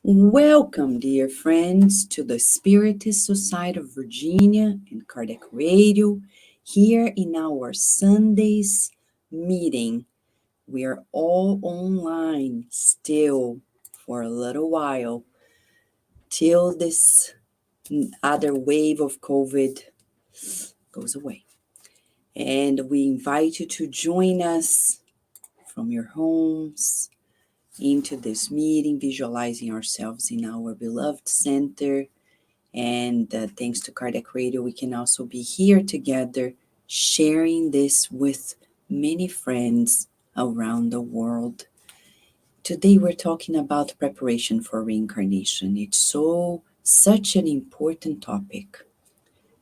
Welcome, dear friends, to the Spiritist Society of Virginia and Kardec Radio, here in our Sundays meeting. We are all online still for a little while, till this other wave of COVID goes away. And we invite you to join us from your homes, into this meeting, visualizing ourselves in our beloved center. And thanks to Kardec Radio, we can also be here together, sharing this with many friends around the world. Today, we're talking about preparation for reincarnation. It's such an important topic,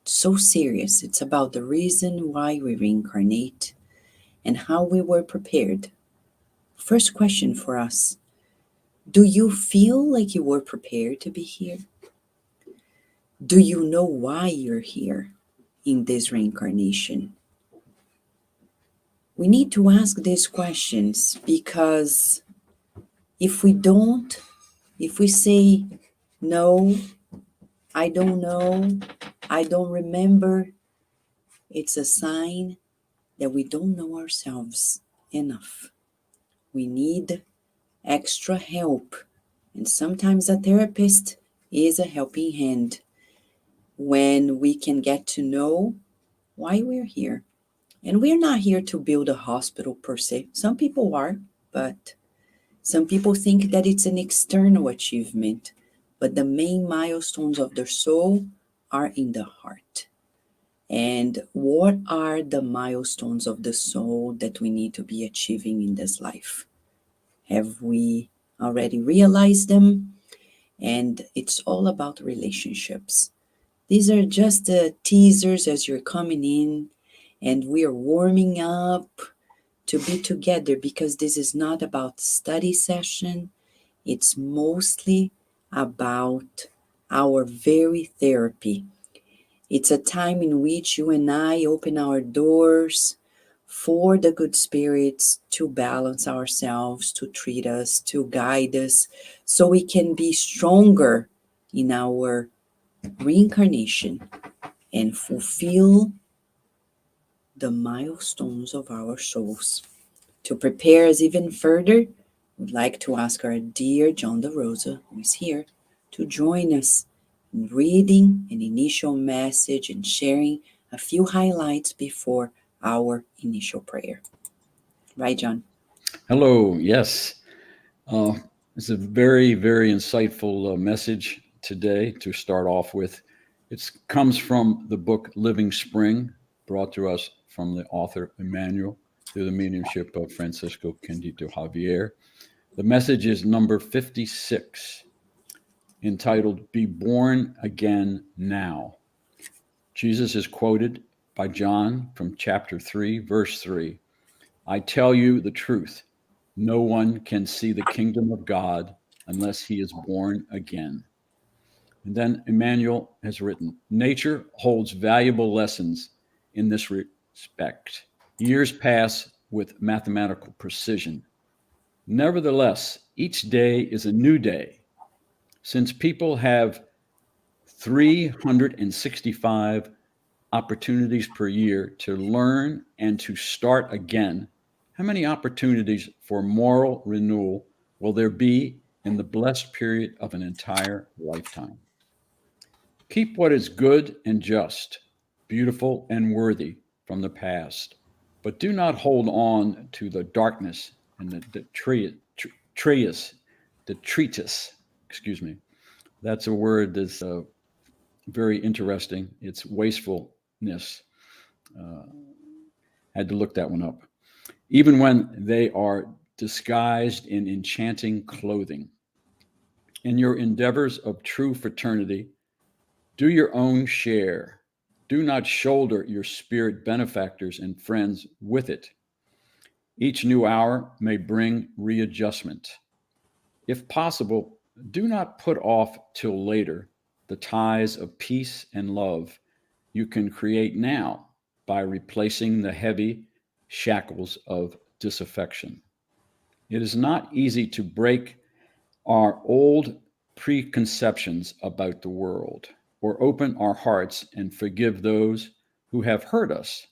so serious. It's about the reason why we reincarnate and how we were prepared. First question for us: do you feel like you were prepared to be here? Do you know why you're here in this reincarnation? We need to ask these questions because if we don't, if we say, no, I don't know, I don't remember, it's a sign that we don't know ourselves enough. We need extra help. And sometimes a therapist is a helping hand when we can get to know why we're here. And we're not here to build a hospital per se. Some people are, but some people think that it's an external achievement. But the main milestones of the soul are in the heart. And what are the milestones of the soul that we need to be achieving in this life? Have we already realized them? And it's all about relationships. These are just the teasers as you're coming in, and we are warming up to be together, because this is not about study session. It's mostly about our very therapy. It's a time in which you and I open our doors for the good spirits to balance ourselves, to treat us, to guide us, so we can be stronger in our reincarnation and fulfill the milestones of our souls. To prepare us even further, we'd like to ask our dear John De Rosa, who is here, to join us in reading an initial message and sharing a few highlights before our initial prayer. Right, John? Hello, yes. It's a very, very insightful message today to start off with. It comes from the book Living Spring, brought to us from the author Emmanuel through the mediumship of Francisco Candido Javier. The message is number 56, entitled Be Born Again Now. Jesus is quoted by John from chapter 3, verse 3. I tell you the truth. No one can see the kingdom of God unless he is born again. And then Emmanuel has written, nature holds valuable lessons in this respect. Years pass with mathematical precision. Nevertheless, each day is a new day. Since people have 365 opportunities per year to learn and to start again, how many opportunities for moral renewal will there be in the blessed period of an entire lifetime? Keep what is good and just, beautiful and worthy from the past, but do not hold on to the darkness and the detritus. Excuse me. That's a word that's very interesting. It's wastefulness. Had to look that one up. Even when they are disguised in enchanting clothing. In your endeavors of true fraternity, do your own share. Do not shoulder your spirit benefactors and friends with it. Each new hour may bring readjustment. If possible, do not put off till later the ties of peace and love you can create now by replacing the heavy shackles of disaffection. It is not easy to break our old preconceptions about the world, or open our hearts and forgive those who have hurt us.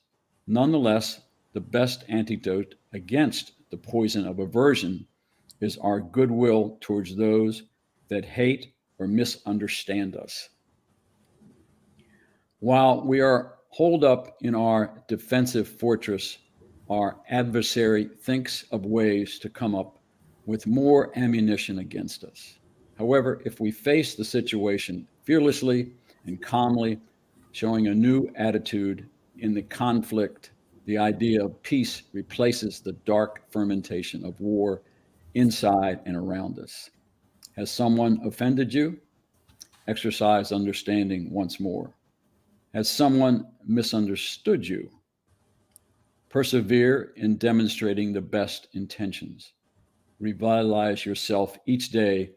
Nonetheless, the best antidote against the poison of aversion is our goodwill towards those that hate or misunderstand us. While we are holed up in our defensive fortress, our adversary thinks of ways to come up with more ammunition against us. However, if we face the situation fearlessly and calmly, showing a new attitude in the conflict, the idea of peace replaces the dark fermentation of war inside and around us. Has someone offended you? Exercise understanding once more. Has someone misunderstood you? Persevere in demonstrating the best intentions. Revitalize yourself each day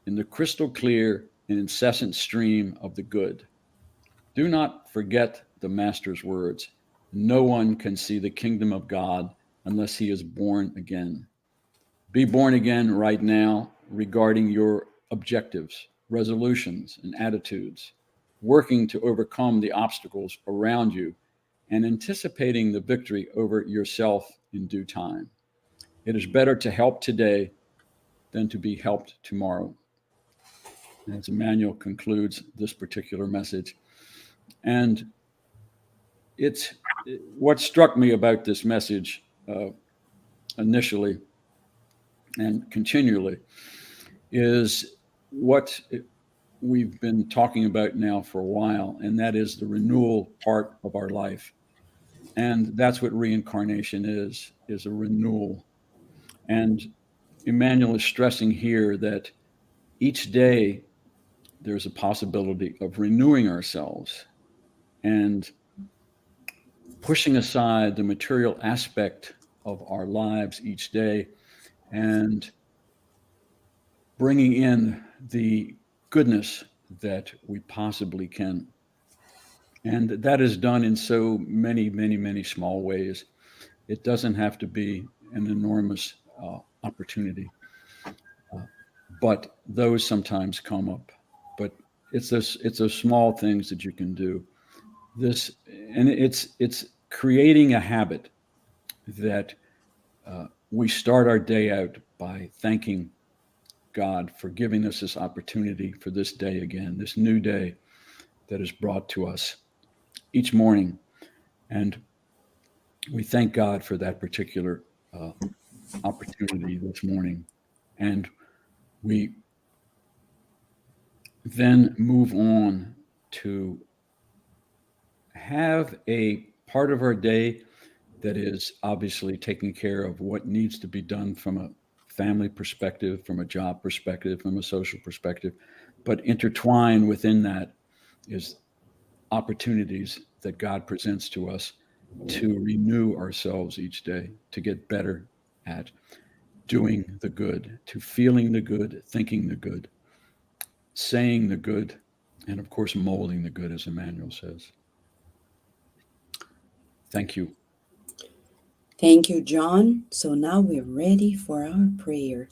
in the crystal clear and incessant stream of the good. Do not forget the Master's words. No one can see the kingdom of God unless he is born again. Be born again right now regarding your objectives, resolutions, and attitudes, working to overcome the obstacles around you and anticipating the victory over yourself in due time. It is better to help today than to be helped tomorrow. As Emmanuel concludes this particular message. And it's what struck me about this message initially and continually is what we've been talking about now for a while, and that is the renewal part of our life. And that's what reincarnation is a renewal. And Emmanuel is stressing here that each day there's a possibility of renewing ourselves and pushing aside the material aspect of our lives each day and bringing in the goodness that we possibly can. And that is done in so many, many, many small ways. It doesn't have to be an enormous opportunity, but those sometimes come up. But it's those small things that you can do. It's creating a habit that we start our day out by thanking God for giving us this opportunity for this day again, this new day that is brought to us each morning. And we thank God for that particular opportunity this morning. And we then move on to have a part of our day that is obviously taking care of what needs to be done from a family perspective, from a job perspective, from a social perspective. But intertwined within that is opportunities that God presents to us to renew ourselves each day, to get better at doing the good, to feeling the good, thinking the good, saying the good, and of course, molding the good, as Emmanuel says. Thank you. Thank you, John. So now we're ready for our prayer.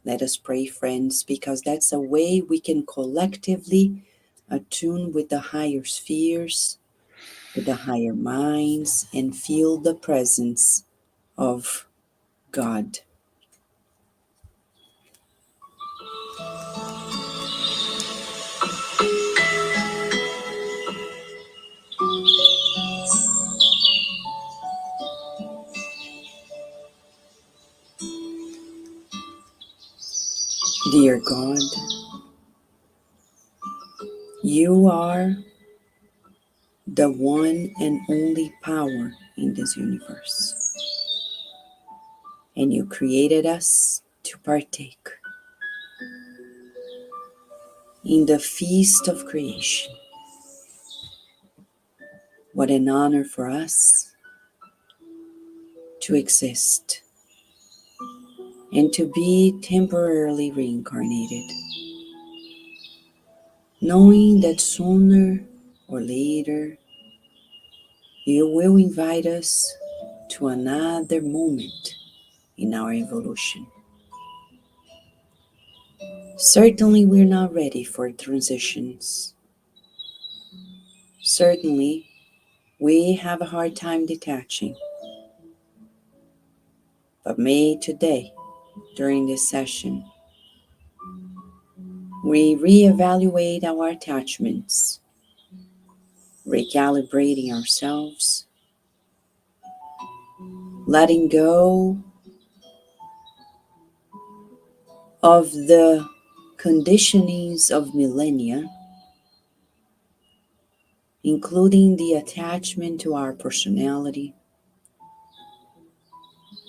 Let us pray, friends, because that's a way we can collectively attune with the higher spheres, with the higher minds, and feel the presence of God. Dear God, you are the one and only power in this universe. And you created us to partake in the feast of creation. What an honor for us to exist and to be temporarily reincarnated, knowing that sooner or later you will invite us to another moment in our evolution. Certainly, we're not ready for transitions. Certainly, we have a hard time detaching. But may today, during this session, we reevaluate our attachments, recalibrating ourselves, letting go of the conditionings of millennia, including the attachment to our personality,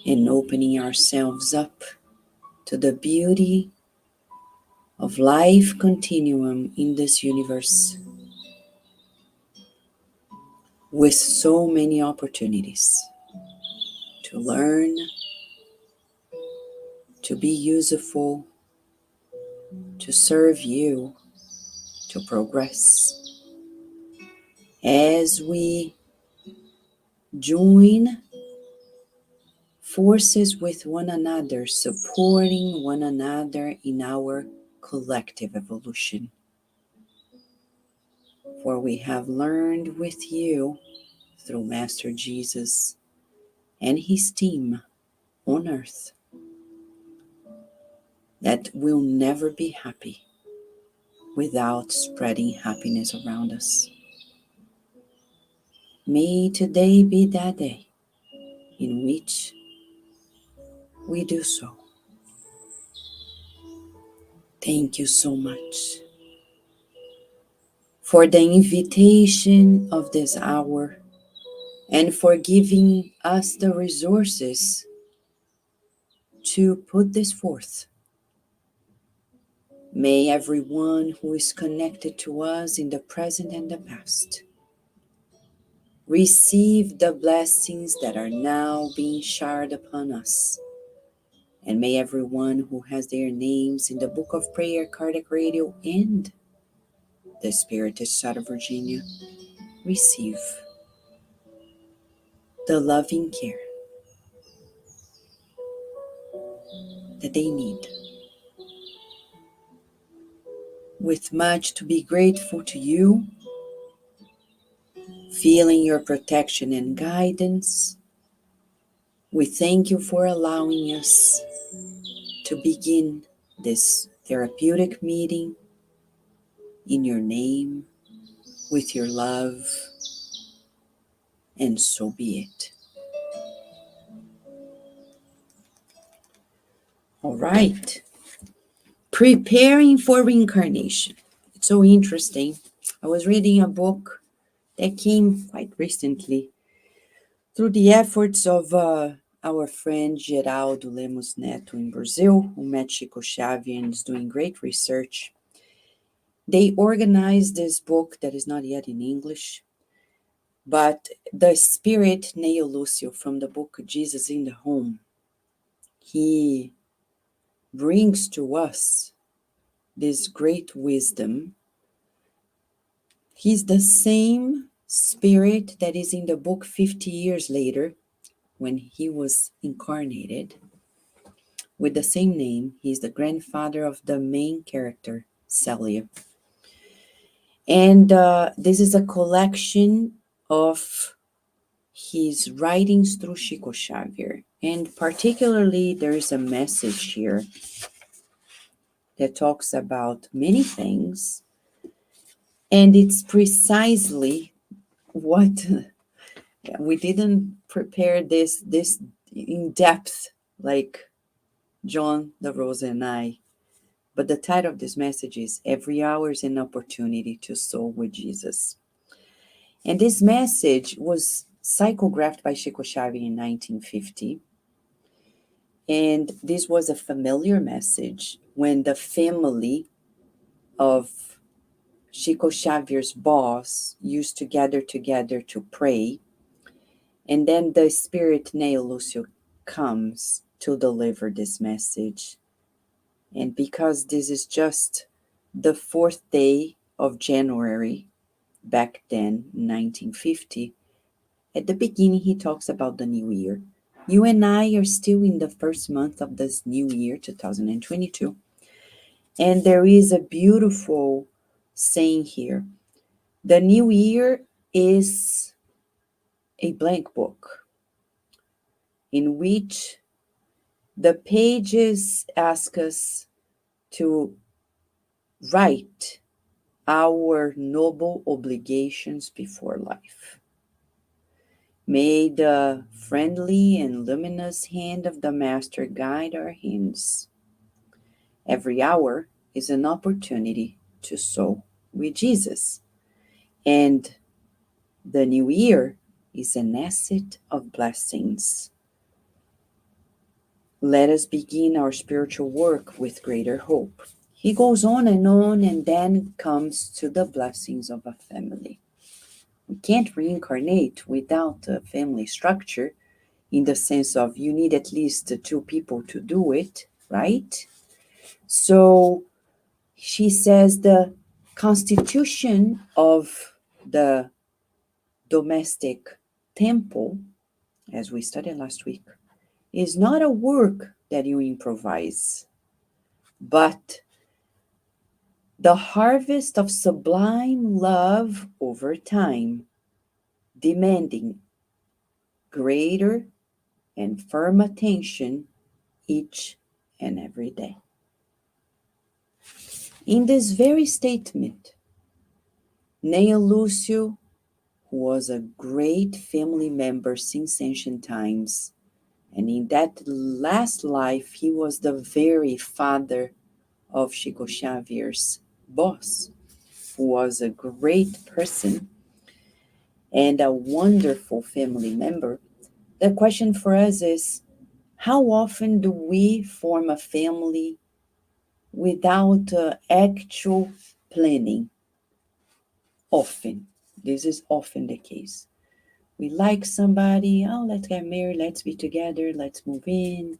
and opening ourselves up to the beauty of life continuum in this universe with so many opportunities to learn, to be useful, to serve you, to progress. As we join forces with one another, supporting one another in our collective evolution. For we have learned with you through Master Jesus and his team on earth that we'll never be happy without spreading happiness around us. May today be that day in which we do so. Thank you so much for the invitation of this hour and for giving us the resources to put this forth. May everyone who is connected to us in the present and the past receive the blessings that are now being showered upon us. And may everyone who has their names in the Book of Prayer, Cardiac Radio, and the Spiritist Side of Virginia receive the loving care that they need. With much to be grateful to you, feeling your protection and guidance, we thank you for allowing us to begin this therapeutic meeting in your name, with your love, and so be it. All right. Preparing for reincarnation. It's so interesting. I was reading a book that came quite recently through the efforts of our friend Geraldo Lemos Neto in Brazil, who met Chico Xavier and is doing great research. They organized this book that is not yet in English, but the spirit Neo Lucio from the book Jesus in the Home, he brings to us this great wisdom. He's the same spirit that is in the book 50 years later when he was incarnated with the same name. He's the grandfather of the main character, Celia. And this is a collection of his writings through Chico Xavier. And particularly, there is a message here that talks about many things. And it's precisely what we didn't prepare this in depth like John, the Rosa, and I. But the title of this message is Every Hour is an Opportunity to Soul with Jesus. And this message was psychographed by Chico Xavier in 1950. And this was a familiar message when the family of Chico Xavier's boss used to gather together to pray. And then the spirit Neo Lucio comes to deliver this message. And because this is just the 4th day of January, back then, 1950, at the beginning he talks about the new year. You and I are still in the first month of this new year, 2022. And there is a beautiful saying here. The new year is a blank book in which the pages ask us to write our noble obligations before life. May the friendly and luminous hand of the Master guide our hands. Every hour is an opportunity to sow with Jesus. And the new year is an asset of blessings. Let us begin our spiritual work with greater hope. He goes on, and then comes to the blessings of a family. We can't reincarnate without a family structure, in the sense of you need at least two people to do it, right? So she says the constitution of the domestic temple, as we studied last week, is not a work that you improvise, but the harvest of sublime love over time, demanding greater and firm attention each and every day. In this very statement, Neo Lucio, who was a great family member since ancient times, and in that last life, he was the very father of Chico Xavier's boss, who was a great person and a wonderful family member. The question for us is, how often do we form a family without actual planning? Often. This is often the case. We like somebody, oh, let's get married, let's be together, let's move in,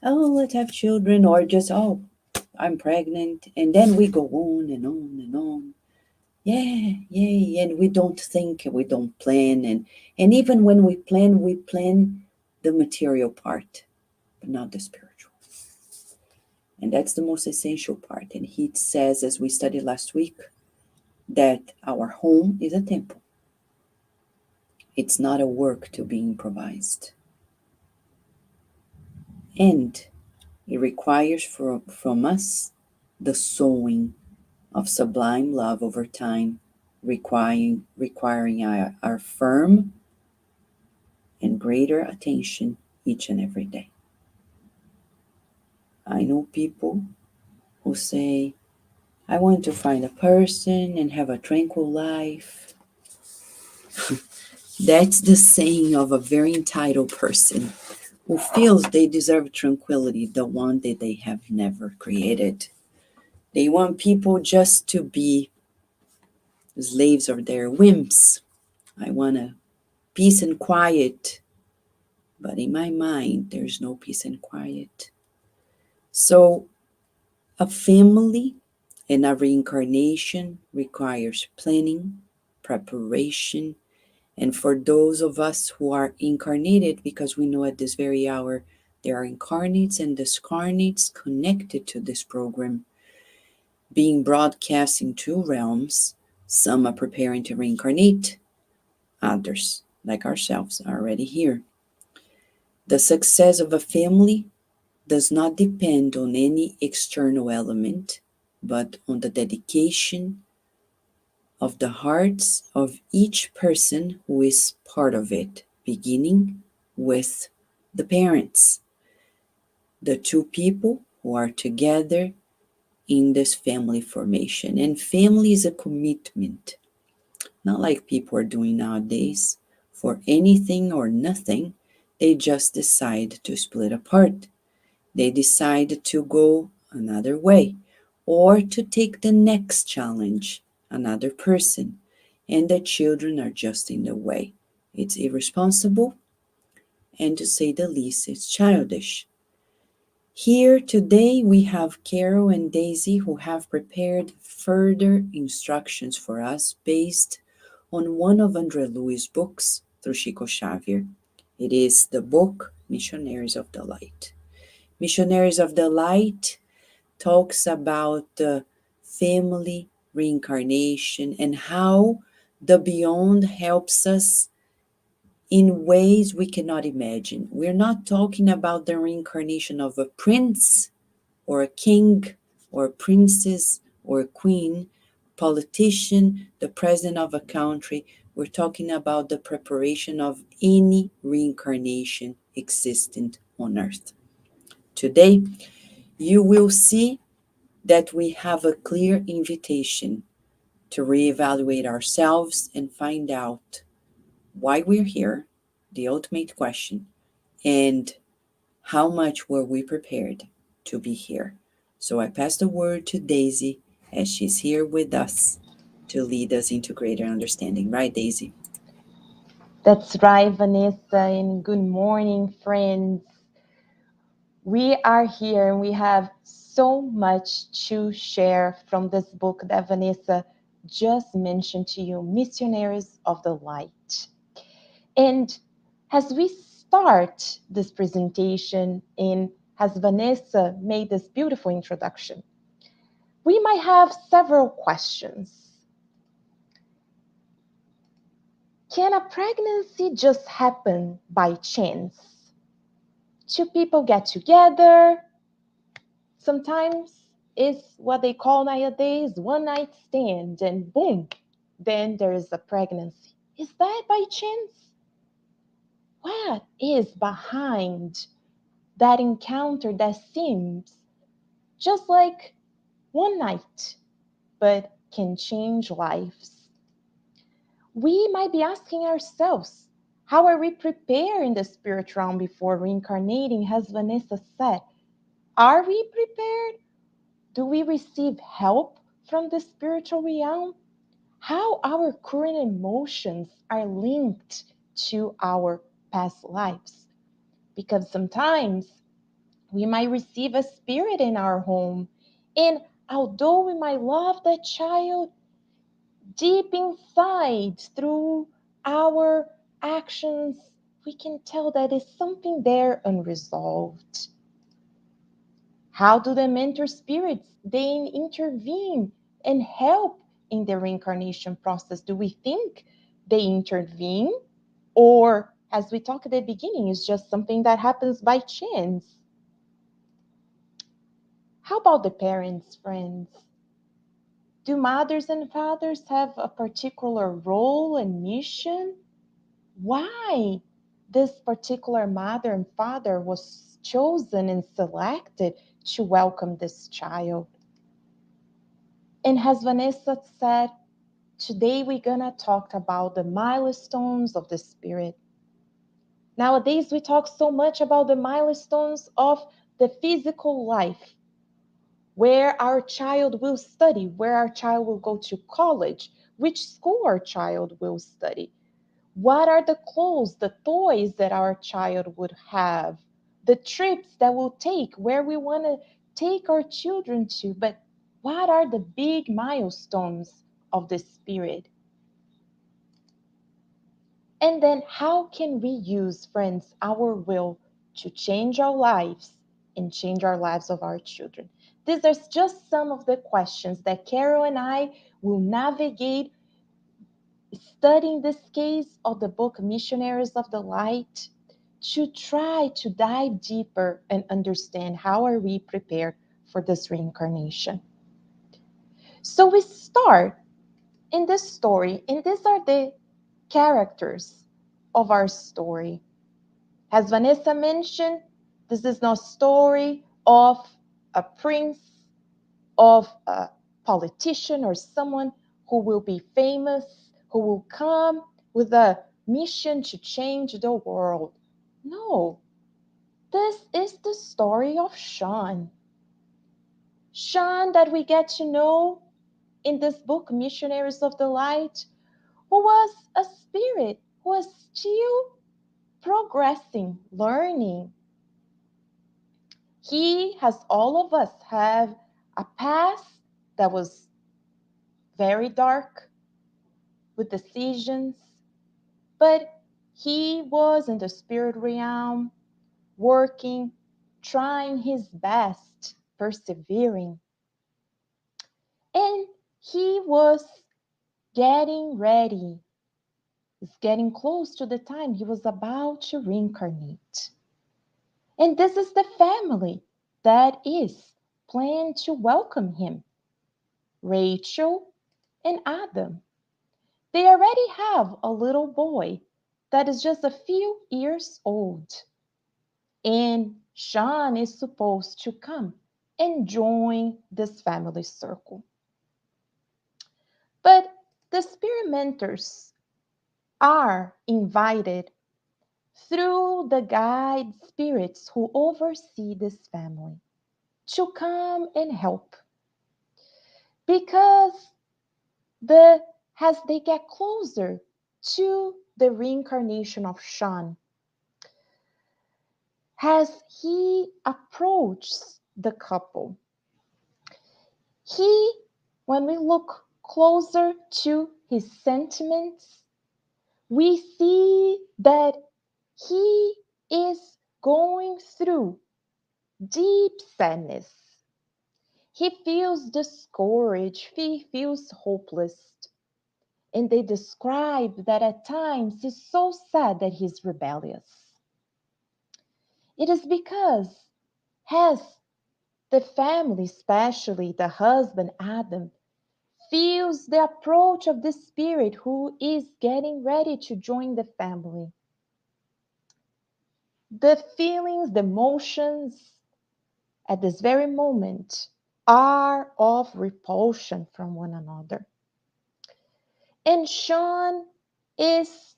oh, let's have children, or just, oh, I'm pregnant, and then we go on and on and on. Yeah, yay, and we don't think, we don't plan, and even when we plan the material part, but not the spiritual. And that's the most essential part. And he says, as we studied last week, that our home is a temple. It's not a work to be improvised. And it requires from us the sowing of sublime love over time, requiring our firm and greater attention each and every day. I know people who say, I want to find a person and have a tranquil life. That's the saying of a very entitled person who feels they deserve tranquility, the one that they have never created. They want people just to be slaves of their whims. I want a peace and quiet, but in my mind, there's no peace and quiet. So a family and a reincarnation requires planning, preparation, and for those of us who are incarnated, because we know at this very hour there are incarnates and discarnates connected to this program, being broadcast in two realms. Some are preparing to reincarnate, others, like ourselves, are already here. The success of a family does not depend on any external element, but on the dedication of the hearts of each person who is part of it, beginning with the parents, the two people who are together in this family formation. And family is a commitment, not like people are doing nowadays. For anything or nothing, they just decide to split apart. They decide to go another way or to take the next challenge, another person, and the children are just in the way. It's irresponsible, and to say the least, it's childish. Here today we have Carol and Daisy who have prepared further instructions for us based on one of Andre Luiz' books through Chico Xavier. It is the book Missionaries of the Light. Missionaries of the Light talks about family reincarnation and how the beyond helps us in ways we cannot imagine. We're not talking about the reincarnation of a prince or a king or a princess or a queen, politician, the president of a country. We're talking about the preparation of any reincarnation existent on earth. Today, you will see that we have a clear invitation to reevaluate ourselves and find out why we're here, the ultimate question, and how much were we prepared to be here. So I pass the word to Daisy as she's here with us to lead us into greater understanding. Right, Daisy? That's right, Vanessa, and good morning, friends. We are here and we have so much to share from this book that Vanessa just mentioned to you, Missionaries of the Light. And as we start this presentation, and as Vanessa made this beautiful introduction, we might have several questions. Can a pregnancy just happen by chance? Two people get together. Sometimes it's what they call nowadays one night stand, and boom, then there is a pregnancy. Is that by chance? What is behind that encounter that seems just like one night, but can change lives? We might be asking ourselves, how are we prepared in the spirit realm before reincarnating, as Vanessa said? Are we prepared? Do we receive help from the spiritual realm? How our current emotions are linked to our past lives? Because sometimes we might receive a spirit in our home, and although we might love that child, deep inside, through our actions, we can tell that there's something there unresolved. How do the mentor spirits then intervene and help in the reincarnation process? Do we think they intervene? Or, as we talked at the beginning, is just something that happens by chance? How about the parents, friends? Do mothers and fathers have a particular role and mission? Why this particular mother and father was chosen and selected to welcome this child? And as Vanessa said, today we're gonna talk about the milestones of the spirit. Nowadays we talk so much about the milestones of the physical life, where our child will study, where our child will go to college, which school our child will study. What are the clothes, the toys that our child would have, the trips that we'll take, where we want to take our children to? But what are the big milestones of the spirit? And then how can we use, friends, our will to change our lives and change our lives of our children? These are just some of the questions that Carol and I will navigate studying this case of the book Missionaries of the Light, to try to dive deeper and understand how are we prepared for this reincarnation. So we start in this story, and these are the characters of our story. As Vanessa mentioned, this is not a story of a prince, of a politician, or someone who will be famous, who will come with a mission to change the world. No, this is the story of Sean. Sean, that we get to know in this book, Missionaries of the Light, who was a spirit who was still progressing, learning. He, as all of us, have a past that was very dark, with decisions, but he was in the spirit realm, working, trying his best persevering. And he was getting ready. It's getting close to the time he was about to reincarnate. And this is the family that is planned to welcome him. Rachel and Adam. They already have a little boy that is just a few years old. And Sean is supposed to come and join this family circle. But the experimenters are invited through the guide spirits who oversee this family to come and help. Because as they get closer to the reincarnation of Sean, as he approaches the couple, when we look closer to his sentiments, we see that he is going through deep sadness. He feels discouraged, he feels hopeless. And they describe that at times he's so sad that he's rebellious. It is because as the family, especially the husband Adam, feels the approach of the spirit who is getting ready to join the family, the feelings, the emotions at this very moment are of repulsion from one another. And Sean is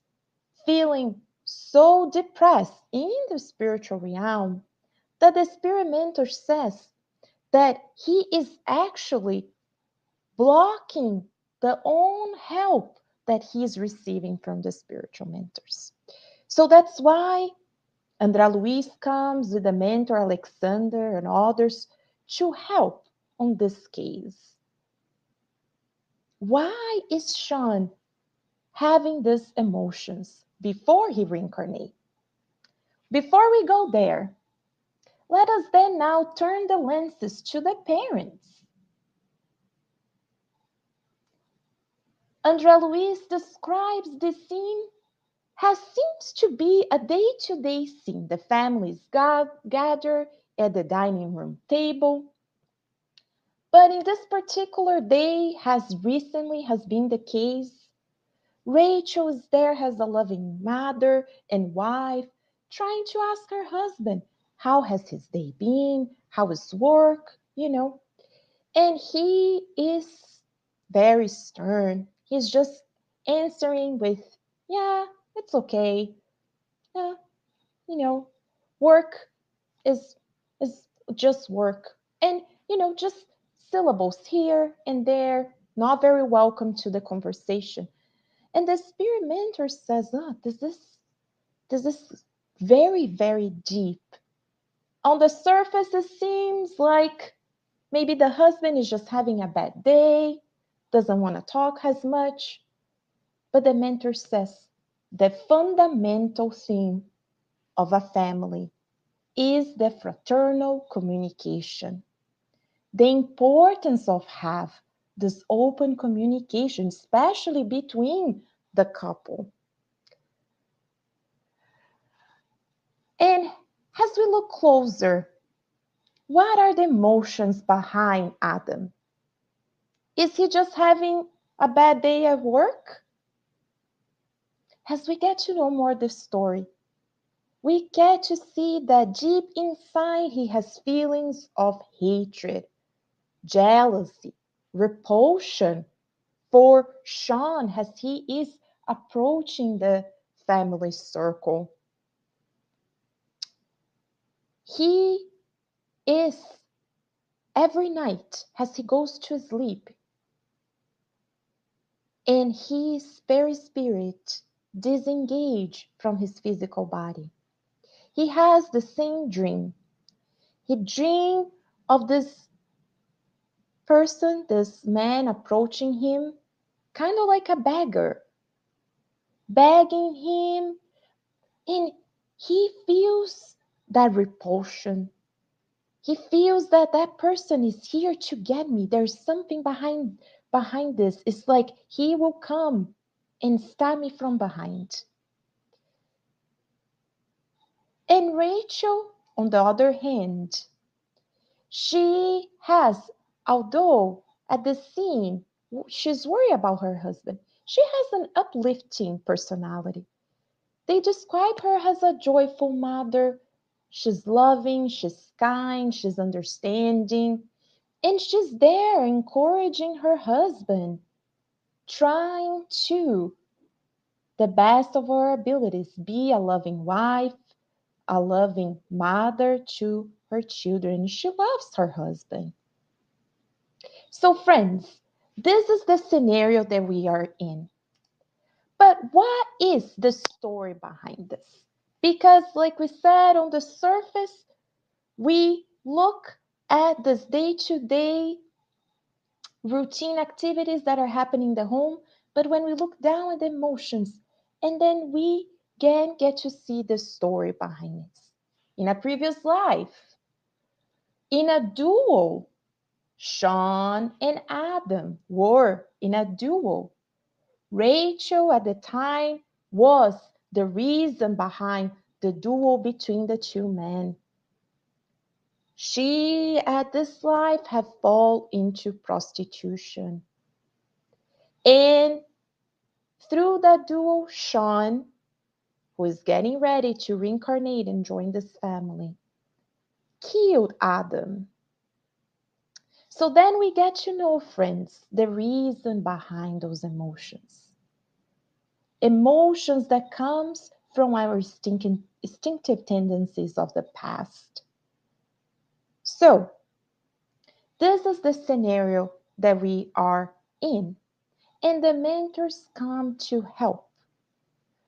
feeling so depressed in the spiritual realm that the experimenter says that he is actually blocking the own help that he is receiving from the spiritual mentors. So that's why Andre Luiz comes with the mentor Alexander and others to help on this case. Why is Sean having these emotions before he reincarnates? Before we go there, let us then now turn the lenses to the parents. Andre Luiz describes the scene as seems to be a day-to-day scene. The families gather at the dining room table. But in this particular day, as recently has been the case, Rachel is there as a loving mother and wife, trying to ask her husband, how has his day been? How is work? And he is very stern. He's just answering with, yeah, it's okay. Yeah, work is just work. And, just syllables here and there, not very welcome to the conversation. And the spirit mentor says, this is very, very deep. On the surface, it seems like maybe the husband is just having a bad day, doesn't want to talk as much. But the mentor says the fundamental theme of a family is the fraternal communication. The importance of have this open communication, especially between the couple. And as we look closer, what are the emotions behind Adam? Is he just having a bad day at work? As we get to know more the story, we get to see that deep inside he has feelings of hatred, jealousy, repulsion for Sean as he is approaching the family circle. He is every night as he goes to sleep, and his very spirit disengaged from his physical body. He has the same dream. He dreamed of this person, this man approaching him, kind of like a beggar, begging him, and he feels that repulsion. He feels that that person is here to get me. There's something behind this. It's like he will come and stab me from behind. And Rachel, on the other hand, she has, although at the scene, she's worried about her husband, she has an uplifting personality. They describe her as a joyful mother. She's loving, she's kind, she's understanding, and she's there encouraging her husband, trying to, the best of her abilities, be a loving wife, a loving mother to her children. She loves her husband. So, friends, this is the scenario that we are in. But what is the story behind this? Because, like we said, on the surface, we look at this day to day routine activities that are happening in the home, but when we look down at the emotions, and then we can get to see the story behind it. In a previous life, in a duel, Sean and Adam were in a duel. Rachel at the time was the reason behind the duel between the two men. She at this life had fallen into prostitution. And through that duel, Sean, who is getting ready to reincarnate and join this family, killed Adam. So then we get to know, friends, the reason behind those emotions. Emotions that comes from our instinctive tendencies of the past. So, this is the scenario that we are in. And the mentors come to help.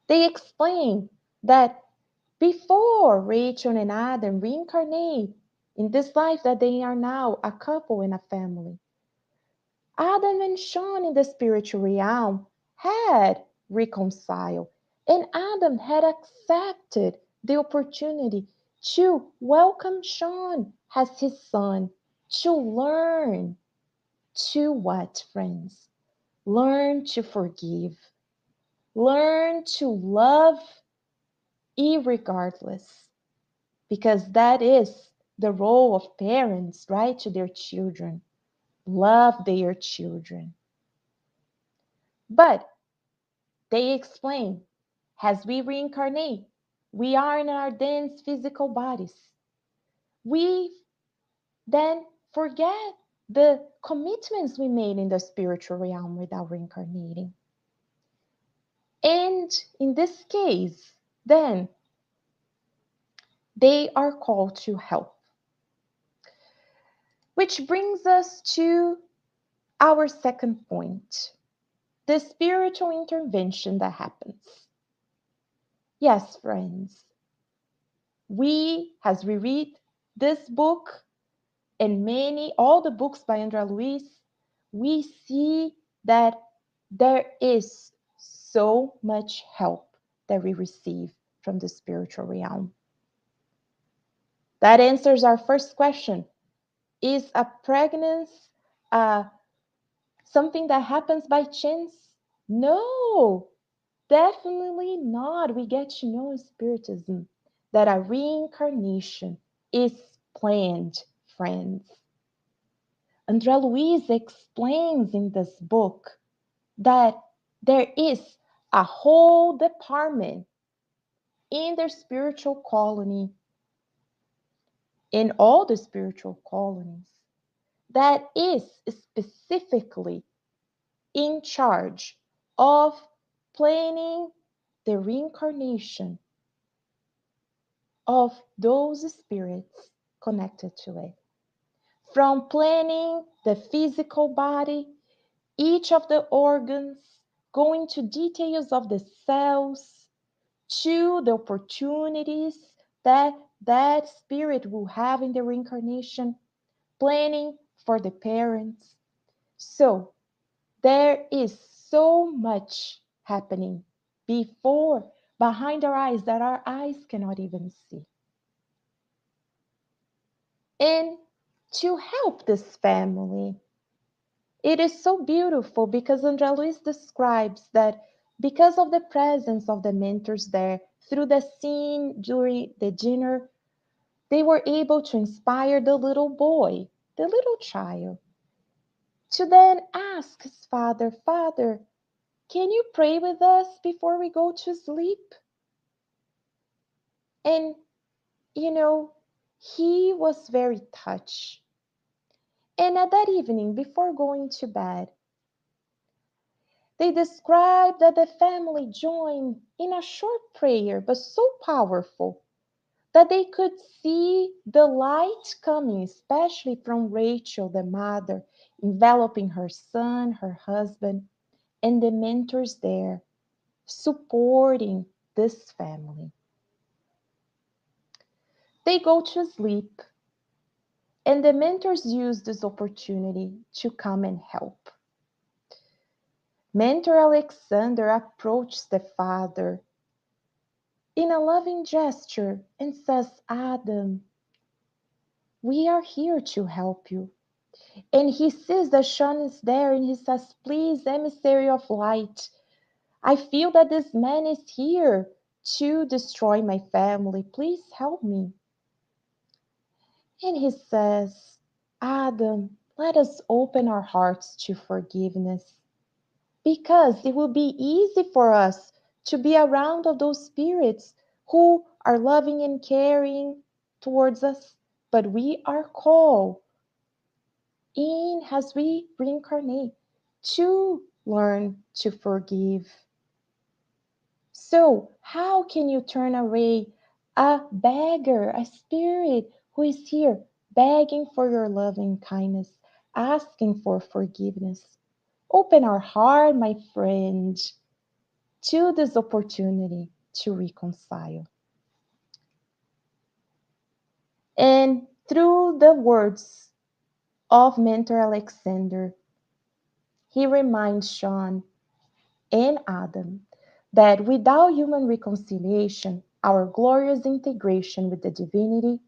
They explain that before Rachel and Adam reincarnate in this life that they are now a couple and a family, Adam and Sean in the spiritual realm had reconciled, and Adam had accepted the opportunity to welcome Sean as his son, to learn to what, friends? Learn to forgive, learn to love irregardless, because that is the role of parents, right, to their children. Love their children. But they explain, as we reincarnate, we are in our dense physical bodies. We then forget the commitments we made in the spiritual realm without reincarnating. And in this case, then they are called to help. Which brings us to our second point, the spiritual intervention that happens. Yes, friends, as we read this book and all the books by Andre Luiz, we see that there is so much help that we receive from the spiritual realm. That answers our first question. Is a pregnancy something that happens by chance? No, definitely not. We get to know in Spiritism that a reincarnation is planned, friends. Andre Luiz explains in this book that there is a whole department in their spiritual colony, in all the spiritual colonies, that is specifically in charge of planning the reincarnation of those spirits connected to it. From planning the physical body, each of the organs, going to details of the cells, to the opportunities that that spirit will have in the reincarnation, planning for the parents. So there is so much happening behind our eyes that our eyes cannot even see. and to help this family. It is so beautiful because Andre Luiz describes that because of the presence of the mentors there, through the scene during the dinner, they were able to inspire the little boy, the little child, to then ask his father, Father, can you pray with us before we go to sleep? And, you know, he was very touched. And at that evening, before going to bed, they describe that the family joined in a short prayer, but so powerful that they could see the light coming, especially from Rachel, the mother, enveloping her son, her husband, and the mentors there, supporting this family. They go to sleep, and the mentors use this opportunity to come and help. Mentor Alexander approaches the father in a loving gesture and says, Adam, we are here to help you. And he sees that Sean is there and he says, please, emissary of light, I feel that this man is here to destroy my family. Please help me. And he says, Adam, let us open our hearts to forgiveness, because it will be easy for us to be around of those spirits who are loving and caring towards us, but we are called in as we reincarnate to learn to forgive. So, how can you turn away a beggar, a spirit who is here begging for your loving kindness, asking for forgiveness? Open our heart, my friend, to this opportunity to reconcile. And through the words of Mentor Alexander, he reminds Sean and Adam that without human reconciliation, our glorious integration with the divinity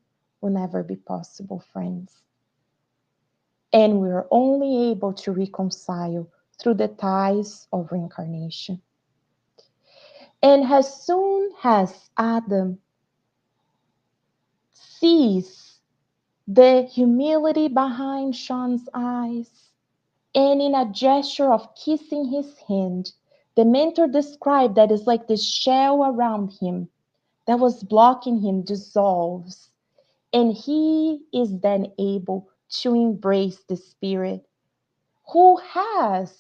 will never be possible, friends. And we are only able to reconcile through the ties of reincarnation. And as soon as Adam sees the humility behind Sean's eyes, and in a gesture of kissing his hand, the mentor described that it's like the shell around him that was blocking him dissolves, and he is then able to embrace the spirit who has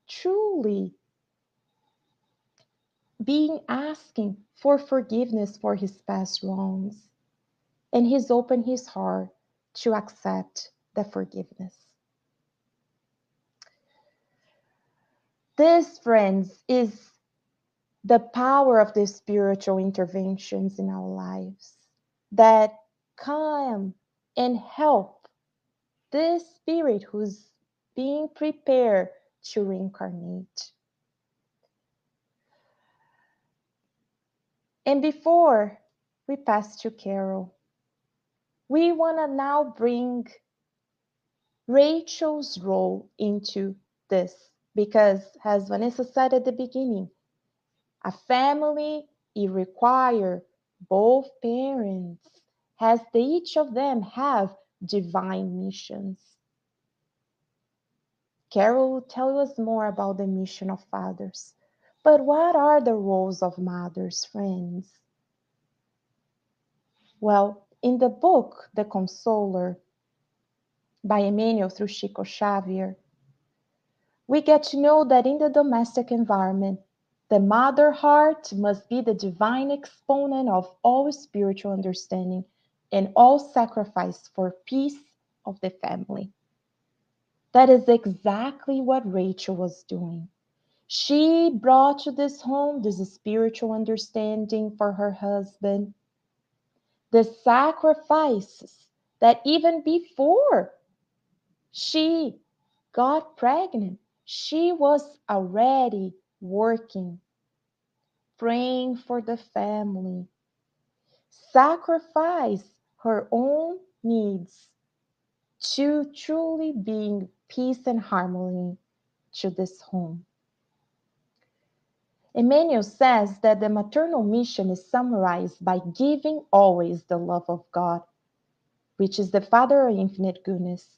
truly been asking for forgiveness for his past wrongs, and he's opened his heart to accept the forgiveness. This, friends, is the power of the spiritual interventions in our lives that come and help this spirit who's being prepared to reincarnate. And before we pass to Carol, we want to now bring Rachel's role into this, because as Vanessa said at the beginning, a family, it requires both parents, as they, each of them have divine missions. Carol will tell us more about the mission of fathers. But what are the roles of mothers, friends? Well, in the book, The Consoler, by Emmanuel through Chico Xavier, we get to know that in the domestic environment, the mother heart must be the divine exponent of all spiritual understanding and all sacrifice for peace of the family. That is exactly what Rachel was doing. She brought to this home this spiritual understanding for her husband, the sacrifices that even before she got pregnant, she was already working, praying for the family, sacrifice her own needs to truly bring peace and harmony to this home. Emmanuel says that the maternal mission is summarized by giving always the love of God, which is the Father of infinite goodness,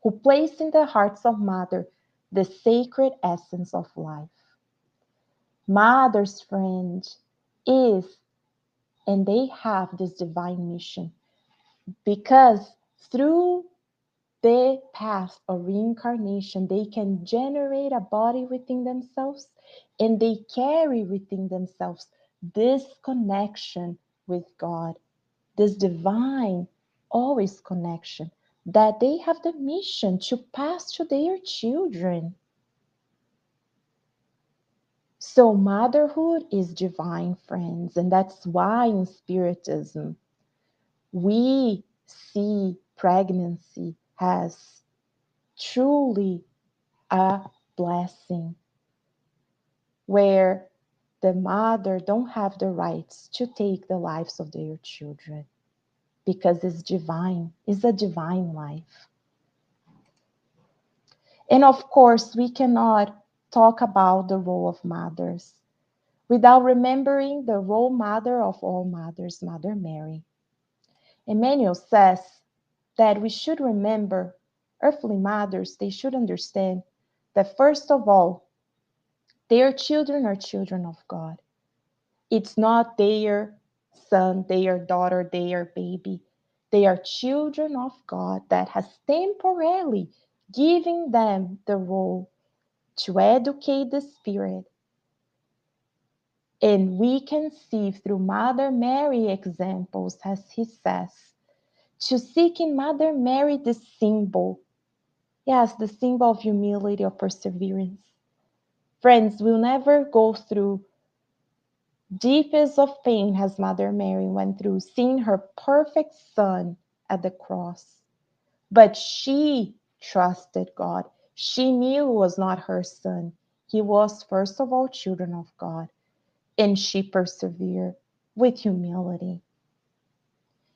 who placed in the hearts of mother the sacred essence of life. Mother's friend is, and they have this divine mission because through the path of reincarnation, they can generate a body within themselves and they carry within themselves this connection with God, this divine, always connection that they have the mission to pass to their children. So, motherhood is divine, friends, and that's why in Spiritism we see pregnancy as truly a blessing where the mother don't have the rights to take the lives of their children because it's divine, it's a divine life. And of course, we cannot talk about the role of mothers without remembering the role model of all mothers, Mother Mary. Emmanuel says that we should remember earthly mothers, they should understand that first of all, their children are children of God. It's not their son, their daughter, their baby. They are children of God that has temporarily given them the role to educate the spirit. And we can see through Mother Mary examples, as he says, to seek in Mother Mary the symbol. Yes, the symbol of humility, of perseverance. Friends, we'll never go through deepest of pain as Mother Mary went through, seeing her perfect son at the cross. But she trusted God. She knew it was not her son. He was, first of all, children of God. And she persevered with humility.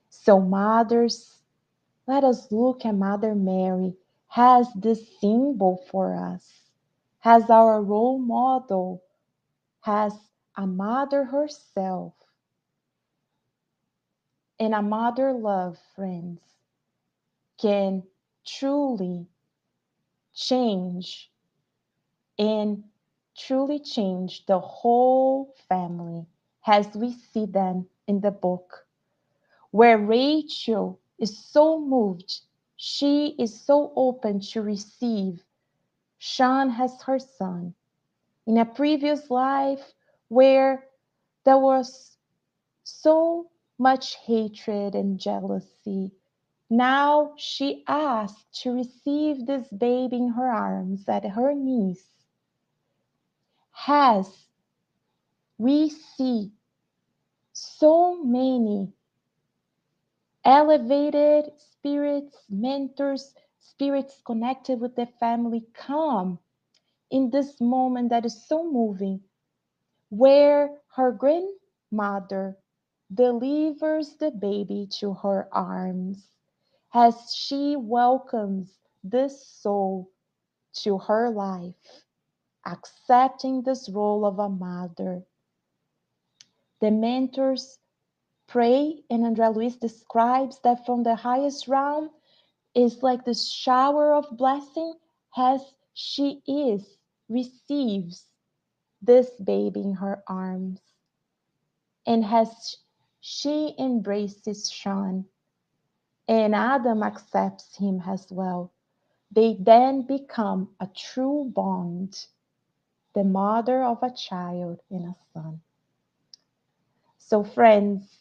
So, mothers, let us look at Mother Mary as this symbol for us, as our role model, as a mother herself. And a mother love, friends, can truly change and truly change the whole family, as we see them in the book, where Rachel is so moved. She is so open to receive Sean as her son. In a previous life where there was so much hatred and jealousy, now she asked to receive this baby in her arms at her knees. As we see so many elevated spirits, mentors, spirits connected with the family come in this moment that is so moving, where her grandmother delivers the baby to her arms as she welcomes this soul to her life, accepting this role of a mother. The mentors pray, and Andre Luiz describes that from the highest realm is like this shower of blessing as she receives this baby in her arms, and as she embraces Sean, and Adam accepts him as well. They then become a true bond, the mother of a child and a son. So, friends,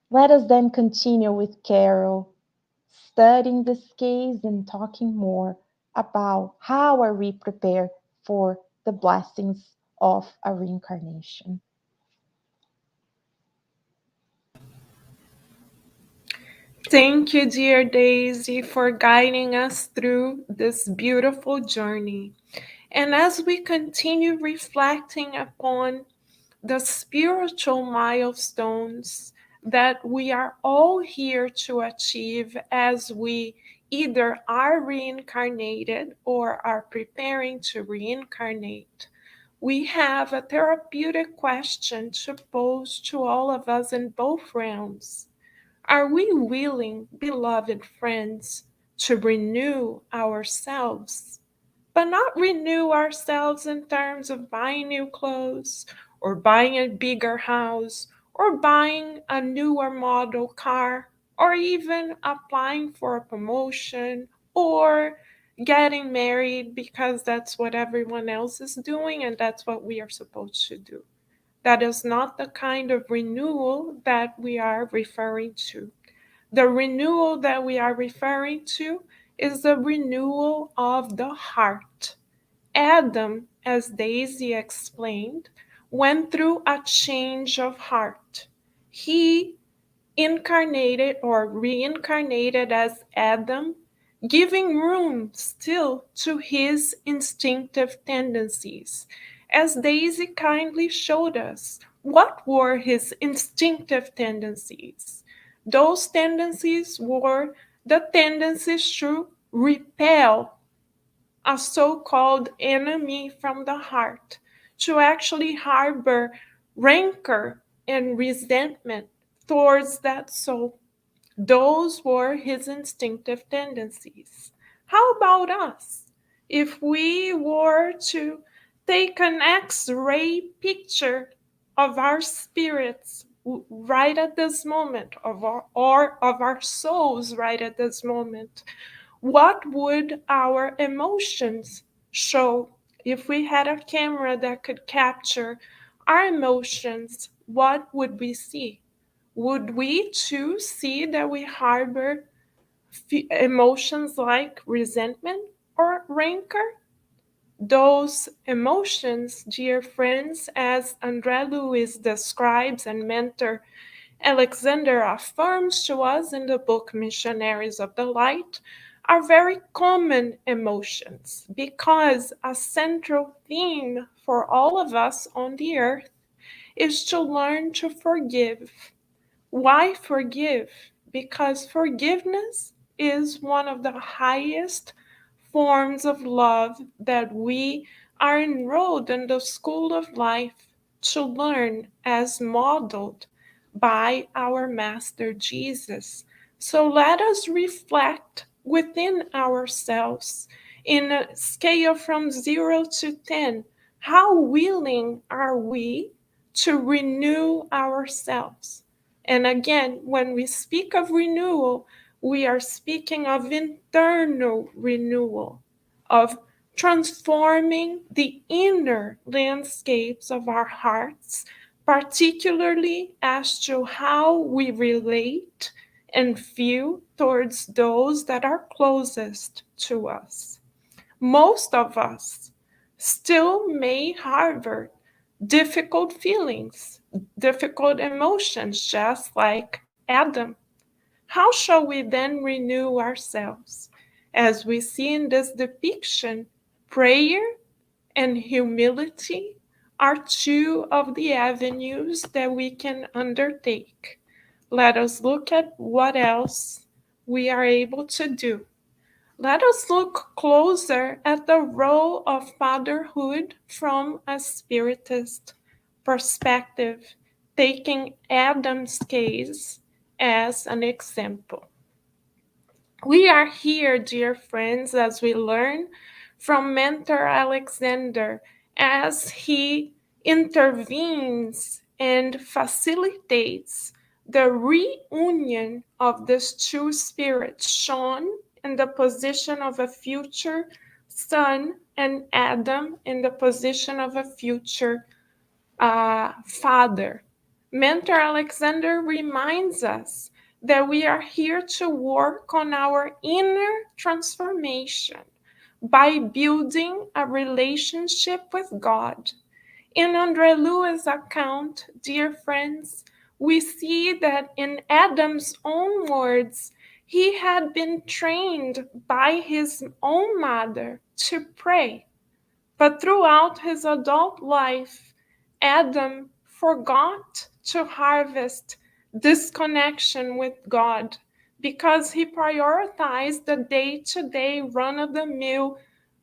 let us then continue with Carol, studying this case and talking more about how are we prepare for the blessings of a reincarnation. Thank you, dear Daisy, for guiding us through this beautiful journey. And as we continue reflecting upon the spiritual milestones that we are all here to achieve as we either are reincarnated or are preparing to reincarnate. We have a therapeutic question to pose to all of us in both realms. Are we willing, beloved friends, to renew ourselves? But not renew ourselves in terms of buying new clothes or buying a bigger house or buying a newer model car or even applying for a promotion or getting married because that's what everyone else is doing and that's what we are supposed to do. That is not the kind of renewal that we are referring to. The renewal that we are referring to is the renewal of the heart. Adam, as Daisy explained, went through a change of heart. He incarnated or reincarnated as Adam, giving room still to his instinctive tendencies. As Daisy kindly showed us, what were his instinctive tendencies? Those tendencies were the tendencies to repel a so called enemy from the heart, to actually harbor rancor and resentment towards that soul. Those were his instinctive tendencies. How about us? If we were to take an X ray picture of our spirits right at this moment, or of our souls right at this moment, what would our emotions show if we had a camera that could capture our emotions? What would we see? Would we too see that we harbor emotions like resentment or rancor? Those emotions, dear friends, as Andre Luiz describes and mentor Alexander affirms to us in the book Missionaries of the Light, are very common emotions because a central theme for all of us on the earth is to learn to forgive. Why forgive? Because forgiveness is one of the highest forms of love that we are enrolled in the school of life to learn as modeled by our Master Jesus. So let us reflect within ourselves in a scale from 0 to 10. How willing are we to renew ourselves? And again, when we speak of renewal, we are speaking of internal renewal, of transforming the inner landscapes of our hearts, particularly as to how we relate and feel towards those that are closest to us. Most of us still may harbor difficult feelings, difficult emotions, just like Adam. How shall we then renew ourselves? As we see in this depiction, prayer and humility are two of the avenues that we can undertake. Let us look at what else we are able to do. Let us look closer at the role of fatherhood from a spiritist perspective, taking Adam's case as an example. We are here, dear friends, as we learn from Mentor Alexander as he intervenes and facilitates the reunion of these two spirits shown in the position of a future son and Adam in the position of a future father. Mentor Alexander reminds us that we are here to work on our inner transformation by building a relationship with God. In Andre Luiz' account, dear friends, we see that in Adam's own words, he had been trained by his own mother to pray. But throughout his adult life, Adam forgot to harvest disconnection with God because he prioritized the day-to-day run-of-the-mill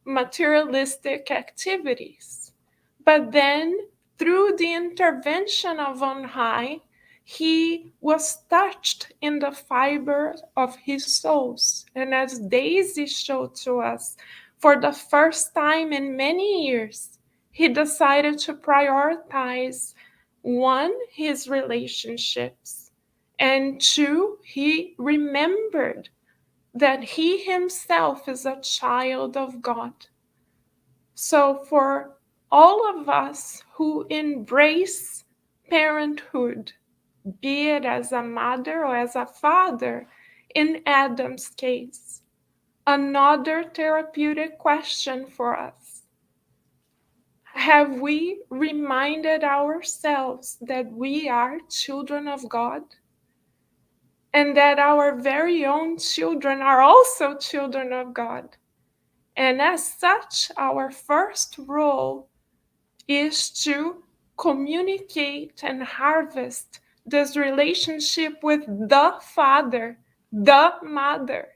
materialistic activities. But then, through the intervention of on high, he was touched in the fiber of his souls. And as Daisy showed to us, for the first time in many years, he decided to prioritize one, his relationships, and two, he remembered that he himself is a child of God. So, for all of us who embrace parenthood, be it as a mother or as a father, in Adam's case, another therapeutic question for us. Have we reminded ourselves that we are children of God and that our very own children are also children of God? And as such, our first role is to communicate and harvest this relationship with the Father, the Mother.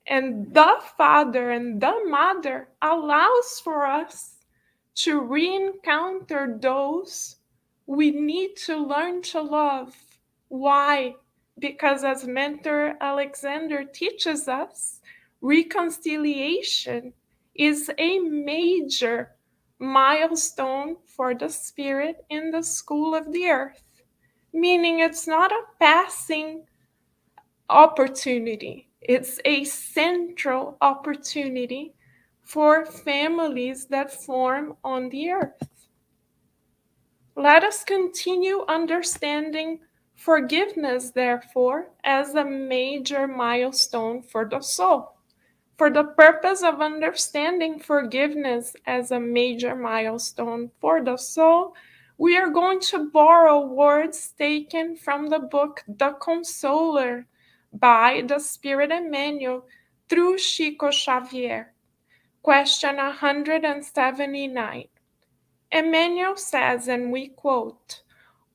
And the Father and the Mother allows for us to re-encounter those we need to learn to love. Why? Because as Mentor Alexander teaches us, reconciliation is a major milestone for the spirit in the school of the earth, meaning it's not a passing opportunity. It's a central opportunity for families that form on the earth. Let us continue understanding forgiveness, therefore, as a major milestone for the soul. For the purpose of understanding forgiveness as a major milestone for the soul, we are going to borrow words taken from the book The Consoler by the Spirit Emmanuel through Chico Xavier. Question 179. Emmanuel says, and we quote,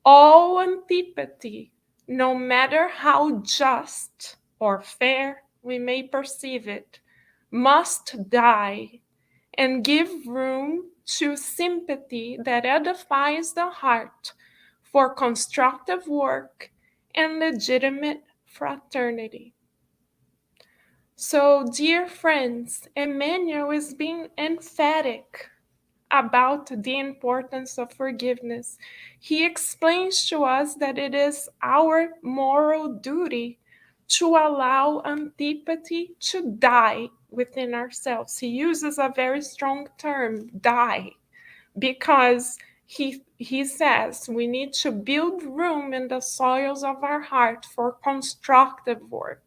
"All antipathy, no matter how just or fair we may perceive it, must die and give room to sympathy that edifies the heart for constructive work and legitimate fraternity." So, dear friends, Emmanuel is being emphatic about the importance of forgiveness. He explains to us that it is our moral duty to allow antipathy to die within ourselves. He uses a very strong term, die, because he says we need to build room in the soils of our heart for constructive work.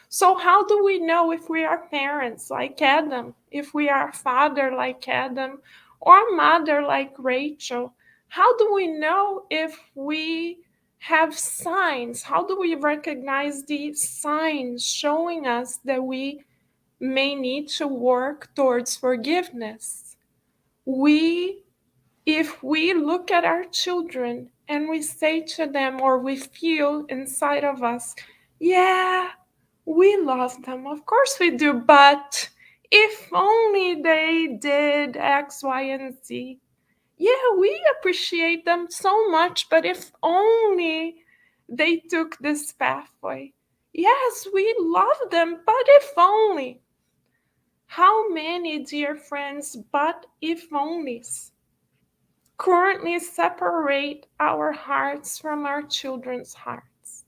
So how do we know if we are parents like Adam, if we are father like Adam, or mother like Rachel? How do we know if we have signs? How do we recognize these signs showing us that we may need to work towards forgiveness? If we look at our children and we say to them, or we feel inside of us, yeah, we love them, of course we do, but if only they did X, Y, and Z. Yeah, we appreciate them so much, but if only they took this pathway. Yes, we love them, but if only. How many, dear friends, but if onlys currently separate our hearts from our children's hearts?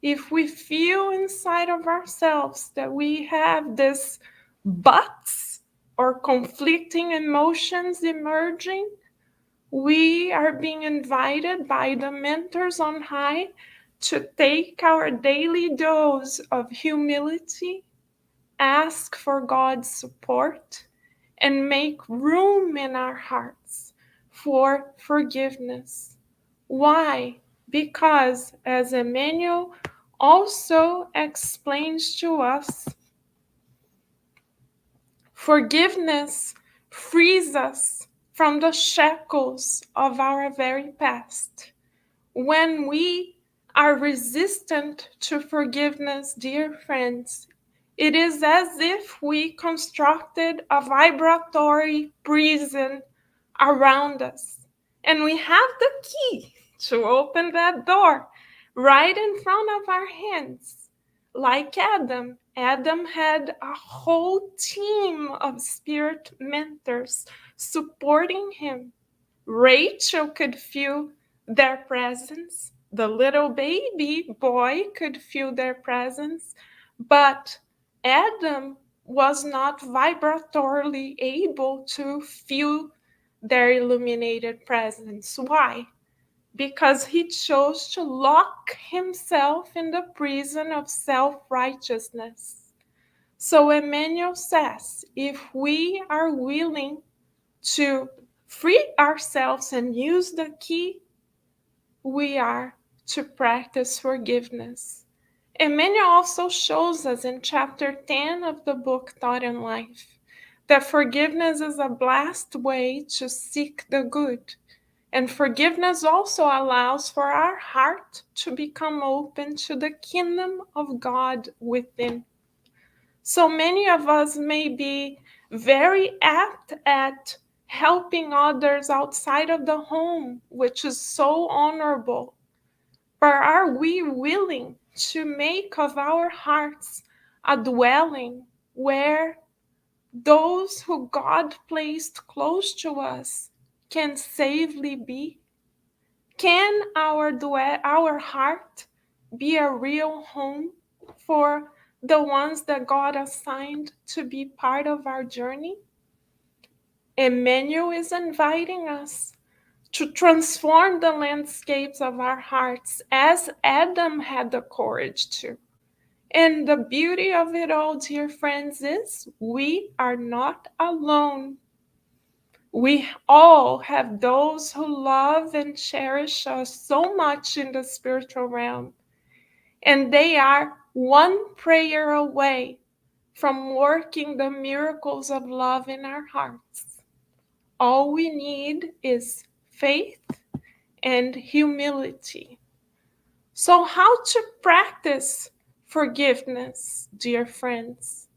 If we feel inside of ourselves that we have this buts or conflicting emotions emerging, we are being invited by the mentors on high to take our daily dose of humility, ask for God's support, and make room in our hearts for forgiveness. Why? Because, as Emmanuel also explains to us, forgiveness frees us from the shackles of our very past. When we are resistant to forgiveness, dear friends, it is as if we constructed a vibratory prison around us. And we have the key to open that door right in front of our hands. Like Adam, Adam had a whole team of spirit mentors supporting him. Rachel could feel their presence. The little baby boy could feel their presence, but Adam was not vibratorily able to feel their illuminated presence. Why? Because he chose to lock himself in the prison of self-righteousness. So Emmanuel says, if we are willing to free ourselves and use the key, we are to practice forgiveness. Emmanuel also shows us in chapter 10 of the book Thought and Life that forgiveness is a blessed way to seek the good. And forgiveness also allows for our heart to become open to the kingdom of God within. So many of us may be very apt at helping others outside of the home, which is so honorable. But are we willing to make of our hearts a dwelling where those who God placed close to us can safely be? Can our heart be a real home for the ones that God assigned to be part of our journey? Emmanuel is inviting us to transform the landscapes of our hearts as Adam had the courage to. And the beauty of it all, dear friends, is we are not alone. We all have those who love and cherish us so much in the spiritual realm. And they are one prayer away from working the miracles of love in our hearts. All we need is faith and humility. So, how to practice forgiveness, dear friends?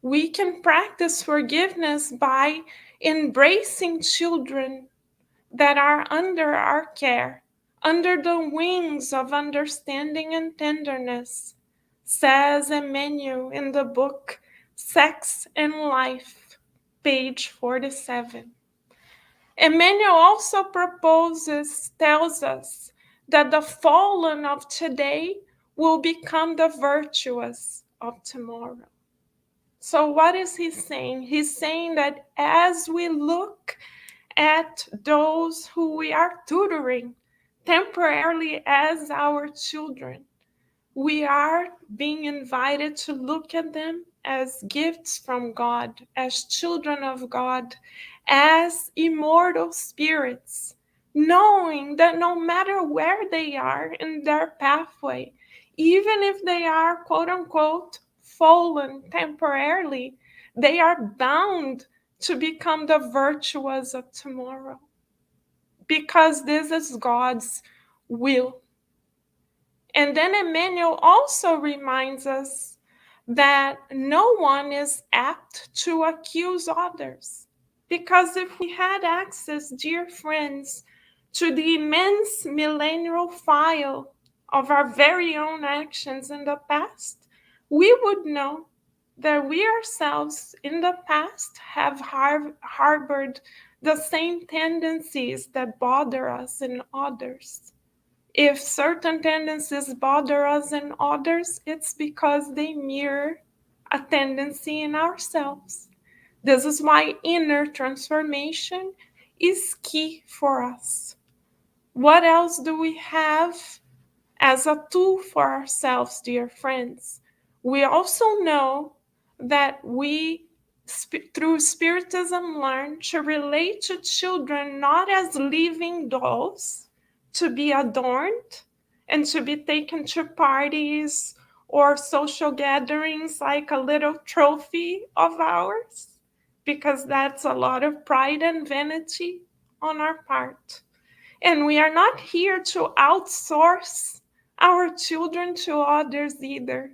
We can practice forgiveness by embracing children that are under our care, under the wings of understanding and tenderness, says Emmanuel in the book Sex and Life, page 47. Emmanuel also tells us that the fallen of today will become the virtuous of tomorrow. So what is he saying? He's saying that as we look at those who we are tutoring temporarily as our children, we are being invited to look at them as gifts from God, as children of God, as immortal spirits, knowing that no matter where they are in their pathway, even if they are quote unquote fallen temporarily, they are bound to become the virtuous of tomorrow, because this is God's will. And then Emmanuel also reminds us that no one is apt to accuse others. Because if we had access, dear friends, to the immense millennial file of our very own actions in the past, we would know that we ourselves in the past have harbored the same tendencies that bother us in others. If certain tendencies bother us in others, it's because they mirror a tendency in ourselves. This is why inner transformation is key for us. What else do we have as a tool for ourselves, dear friends? We also know that we, through Spiritism, learn to relate to children not as living dolls to be adorned and to be taken to parties or social gatherings like a little trophy of ours, because that's a lot of pride and vanity on our part. And we are not here to outsource our children to others either,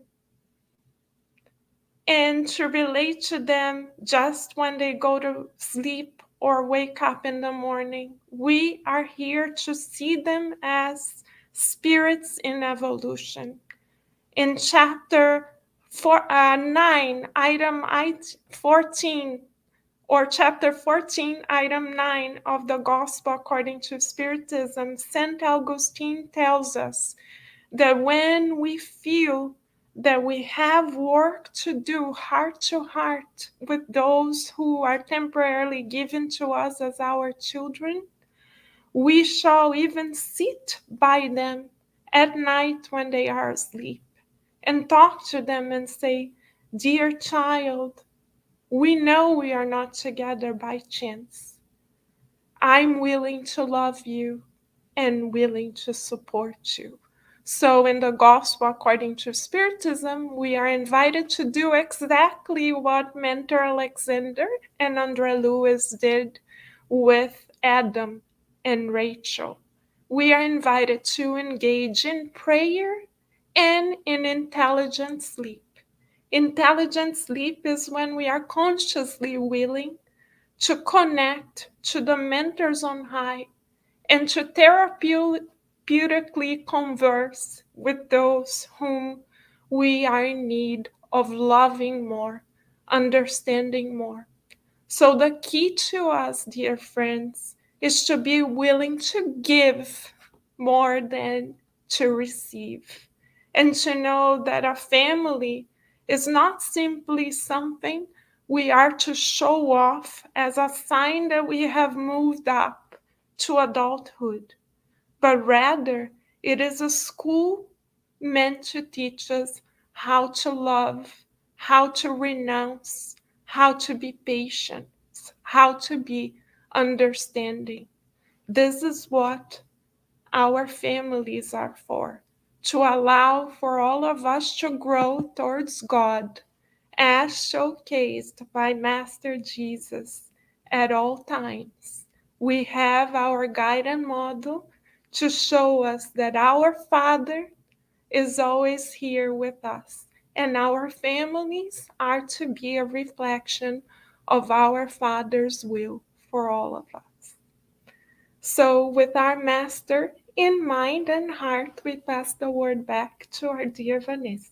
and to relate to them just when they go to sleep or wake up in the morning. We are here to see them as spirits in evolution. In chapter 9, item 14, or chapter 14, item 9 of the Gospel according to Spiritism, St. Augustine tells us that when we feel that we have work to do heart to heart with those who are temporarily given to us as our children, we shall even sit by them at night when they are asleep and talk to them and say, "Dear child, we know we are not together by chance. I'm willing to love you and willing to support you." So, in the Gospel according to Spiritism, we are invited to do exactly what Mentor Alexander and Andre Luiz did with Adam and Rachel. We are invited to engage in prayer and in intelligent sleep. Intelligent sleep is when we are consciously willing to connect to the mentors on high and to therapeutically converse with those whom we are in need of loving more, understanding more. So, the key to us, dear friends, is to be willing to give more than to receive, and to know that a family is not simply something we are to show off as a sign that we have moved up to adulthood, but rather it is a school meant to teach us how to love, how to renounce, how to be patient, how to be understanding. This is what our families are for, to allow for all of us to grow towards God, as showcased by Master Jesus at all times. We have our guide and model to show us that our Father is always here with us, and our families are to be a reflection of our Father's will for all of us. So, with our Master in mind and heart, we pass the word back to our dear Vanessa.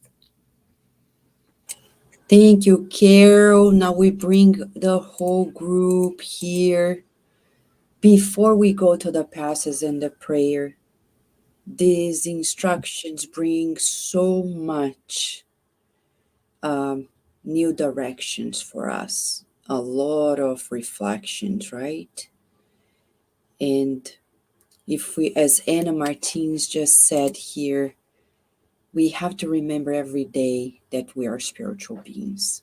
Thank you, Carol. Now we bring the whole group here. Before we go to the passages and the prayer, these instructions bring so much new directions for us, a lot of reflections, right? And if we, as Anna Martins just said here, we have to remember every day that we are spiritual beings.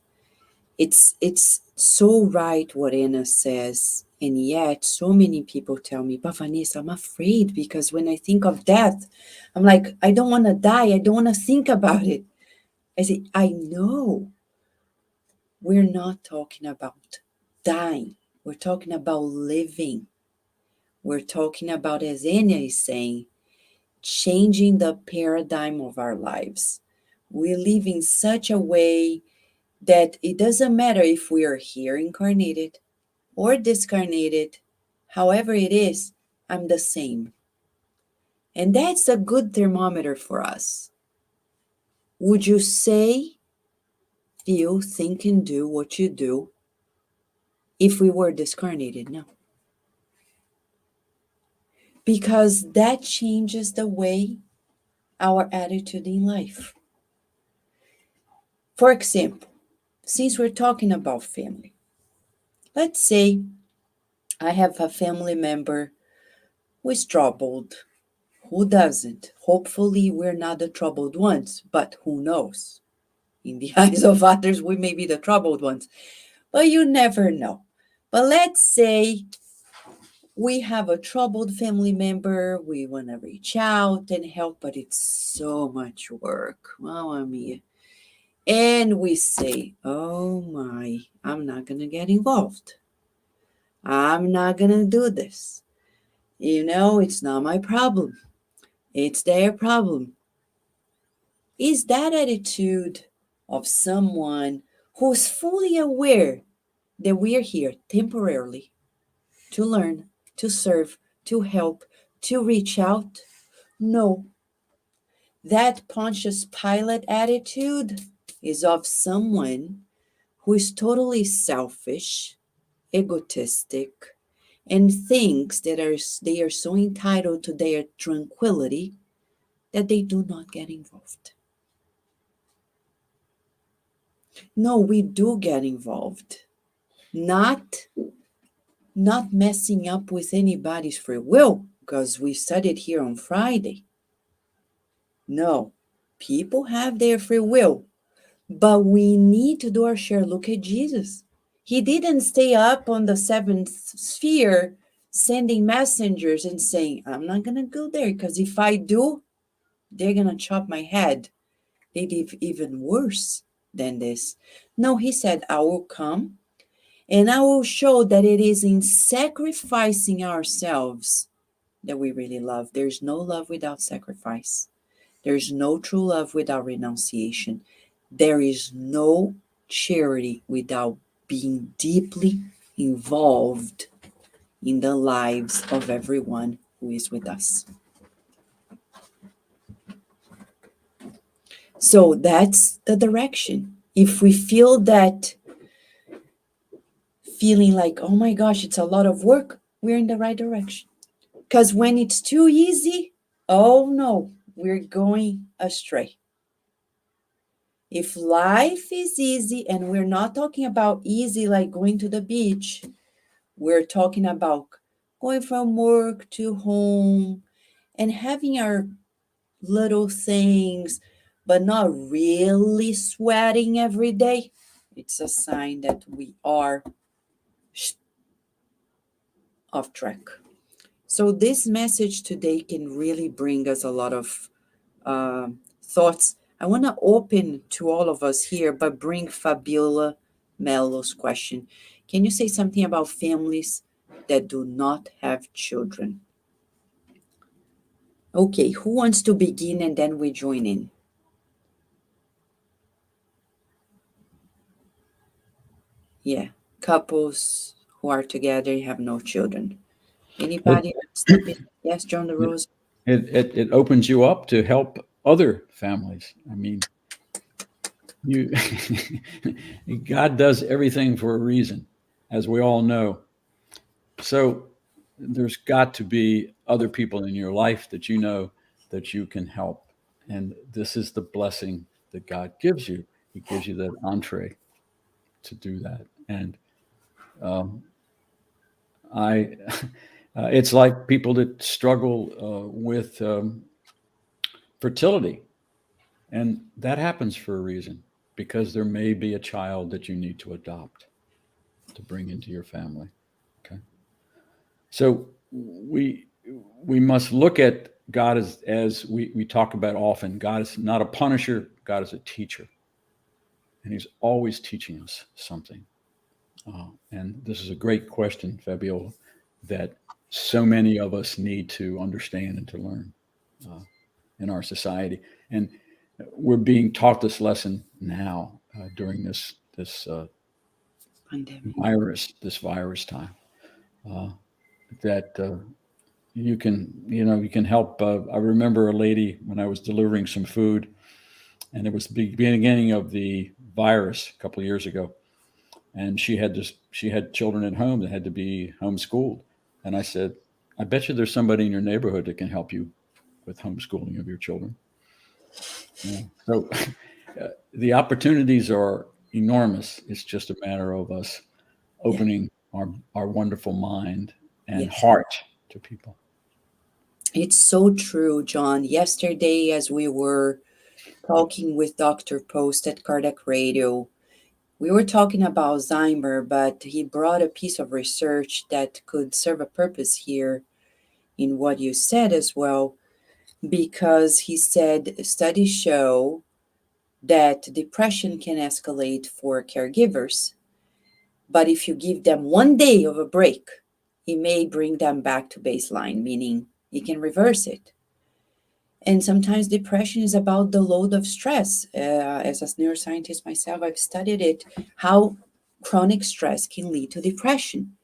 It's so right what Anna says, and yet so many people tell me, "But Vanessa, I'm afraid because when I think of death, I'm like, I don't want to die. I don't want to think about it." I say, I know. We're not talking about dying. We're talking about living. We're talking about, as Anna is saying, changing the paradigm of our lives. We live in such a way that it doesn't matter if we are here incarnated or discarnated, however it is, I'm the same. And that's a good thermometer for us. Would you say, feel, think, and do what you do if we were discarnated? No. Because that changes the way our attitude in life. For example, since we're talking about family, let's say I have a family member who is troubled. Who doesn't? Hopefully, we're not the troubled ones, but who knows? In the eyes of others, we may be the troubled ones, but you never know. But let's say we have a troubled family member, we want to reach out and help, but it's so much work. Mamma mia. And we say, oh my, I'm not going to get involved. I'm not going to do this. It's not my problem. It's their problem. Is that attitude of someone who's fully aware that we are here temporarily to learn, to serve, to help, to reach out? No. That Pontius Pilate attitude is of someone who is totally selfish, egotistic, and thinks that they are so entitled to their tranquility that they do not get involved. No, we do get involved. Not messing up with anybody's free will, because we studied here on Friday. No, people have their free will, but we need to do our share. Look at Jesus. He didn't stay up on the seventh sphere sending messengers and saying, I'm not going to go there because if I do, they're going to chop my head. They did even worse than this. No, he said, I will come and I will show that it is in sacrificing ourselves that we really love. There's no love without sacrifice. There's no true love without renunciation. There is no charity without being deeply involved in the lives of everyone who is with us. So that's the direction. If we feel that feeling like, oh my gosh, it's a lot of work, we're in the right direction. Because when it's too easy, oh no, we're going astray. If life is easy, and we're not talking about easy like going to the beach, we're talking about going from work to home and having our little things, but not really sweating every day. It's a sign that we are off track. So this message today can really bring us a lot of thoughts. I want to open to all of us here, but bring Fabiola Mello's question. Can you say something about families that do not have children? Okay, who wants to begin and then we join in? Yeah, couples who are together and have no children. Anybody step in? Yes, John DeRose. It opens you up to help other families. I mean, God does everything for a reason, as we all know. So there's got to be other people in your life that you know that you can help. And this is the blessing that God gives you. He gives you that entree to do that. And it's like people that struggle with fertility. And that happens for a reason, because there may be a child that you need to adopt to bring into your family. Okay. So we must look at God as we talk about often. God is not a punisher. God is a teacher. And he's always teaching us something. And this is a great question, Fabiola, that so many of us need to understand and to learn in our society. And we're being taught this lesson now during this virus time. That you can help. I remember a lady when I was delivering some food, and it was the beginning of the virus a couple of years ago, and she had children at home that had to be homeschooled, and I said, I bet you there's somebody in your neighborhood that can help you with homeschooling of your children. Yeah. So the opportunities are enormous. It's just a matter of us opening our wonderful mind and heart to people. It's so true, John. Yesterday, as we were talking with Dr. Post at Cardiac Radio, we were talking about Alzheimer, but he brought a piece of research that could serve a purpose here in what you said as well, because he said studies show that depression can escalate for caregivers. But if you give them 1 day of a break, it may bring them back to baseline, meaning you can reverse it. And sometimes depression is about the load of stress. As a neuroscientist myself, I've studied it, how chronic stress can lead to depression.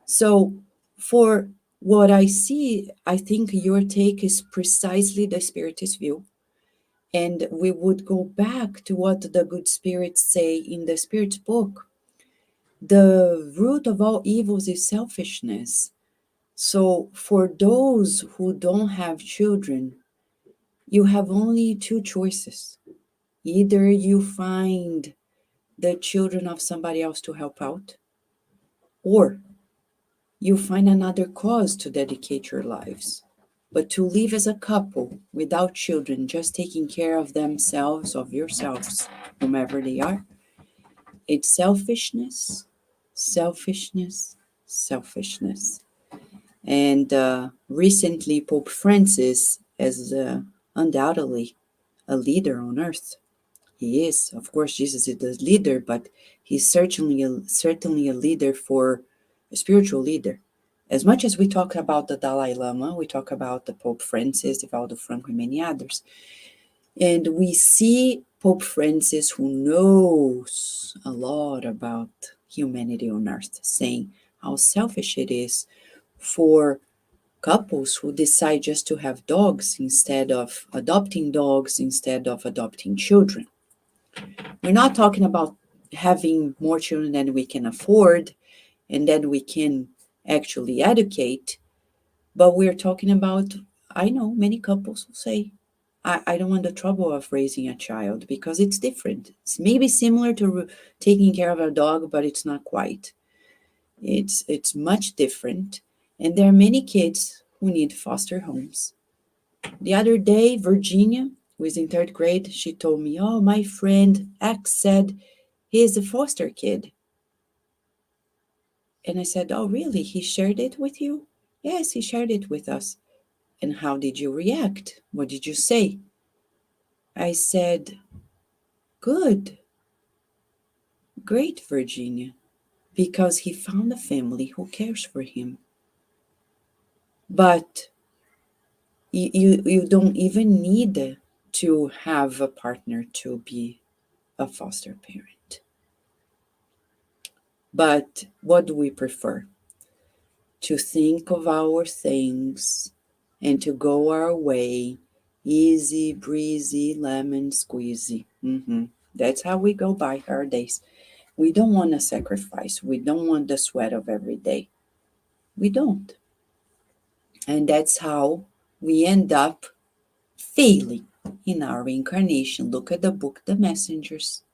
So for what I see, I think your take is precisely the Spiritist view. And we would go back to what the good spirits say in the Spirit's book. The root of all evils is selfishness. So for those who don't have children, you have only two choices. Either you find the children of somebody else to help out, or you find another cause to dedicate your lives. But to live as a couple without children, just taking care of themselves, of yourselves, whomever they are, it's selfishness, selfishness, selfishness. And recently, Pope Francis, as undoubtedly a leader on earth, he is, of course, Jesus is the leader, but he's certainly a leader, for a spiritual leader. As much as we talk about the Dalai Lama, we talk about the Pope Francis, Divaldo Franco, and many others. And we see Pope Francis, who knows a lot about humanity on earth, saying how selfish it is for couples who decide just to have dogs instead of adopting children. We're not talking about having more children than we can afford and then we can actually educate, but we're talking about, I know many couples who say, I don't want the trouble of raising a child because it's different. It's maybe similar to taking care of a dog, but it's not quite. It's much different. And there are many kids who need foster homes. The other day, Virginia, who is in third grade, she told me, oh, my friend X said he is a foster kid. And I said, oh, really? He shared it with you? Yes, he shared it with us. And how did you react? What did you say? I said, good. Great, Virginia. Because he found a family who cares for him. But you don't even need to have a partner to be a foster parent. But what do we prefer? To think of our things and to go our way, easy breezy, lemon squeezy. That's how we go by our days. We don't want to sacrifice. We don't want the sweat of every day. We don't. And that's how we end up failing in our reincarnation. Look at the book, The Messengers.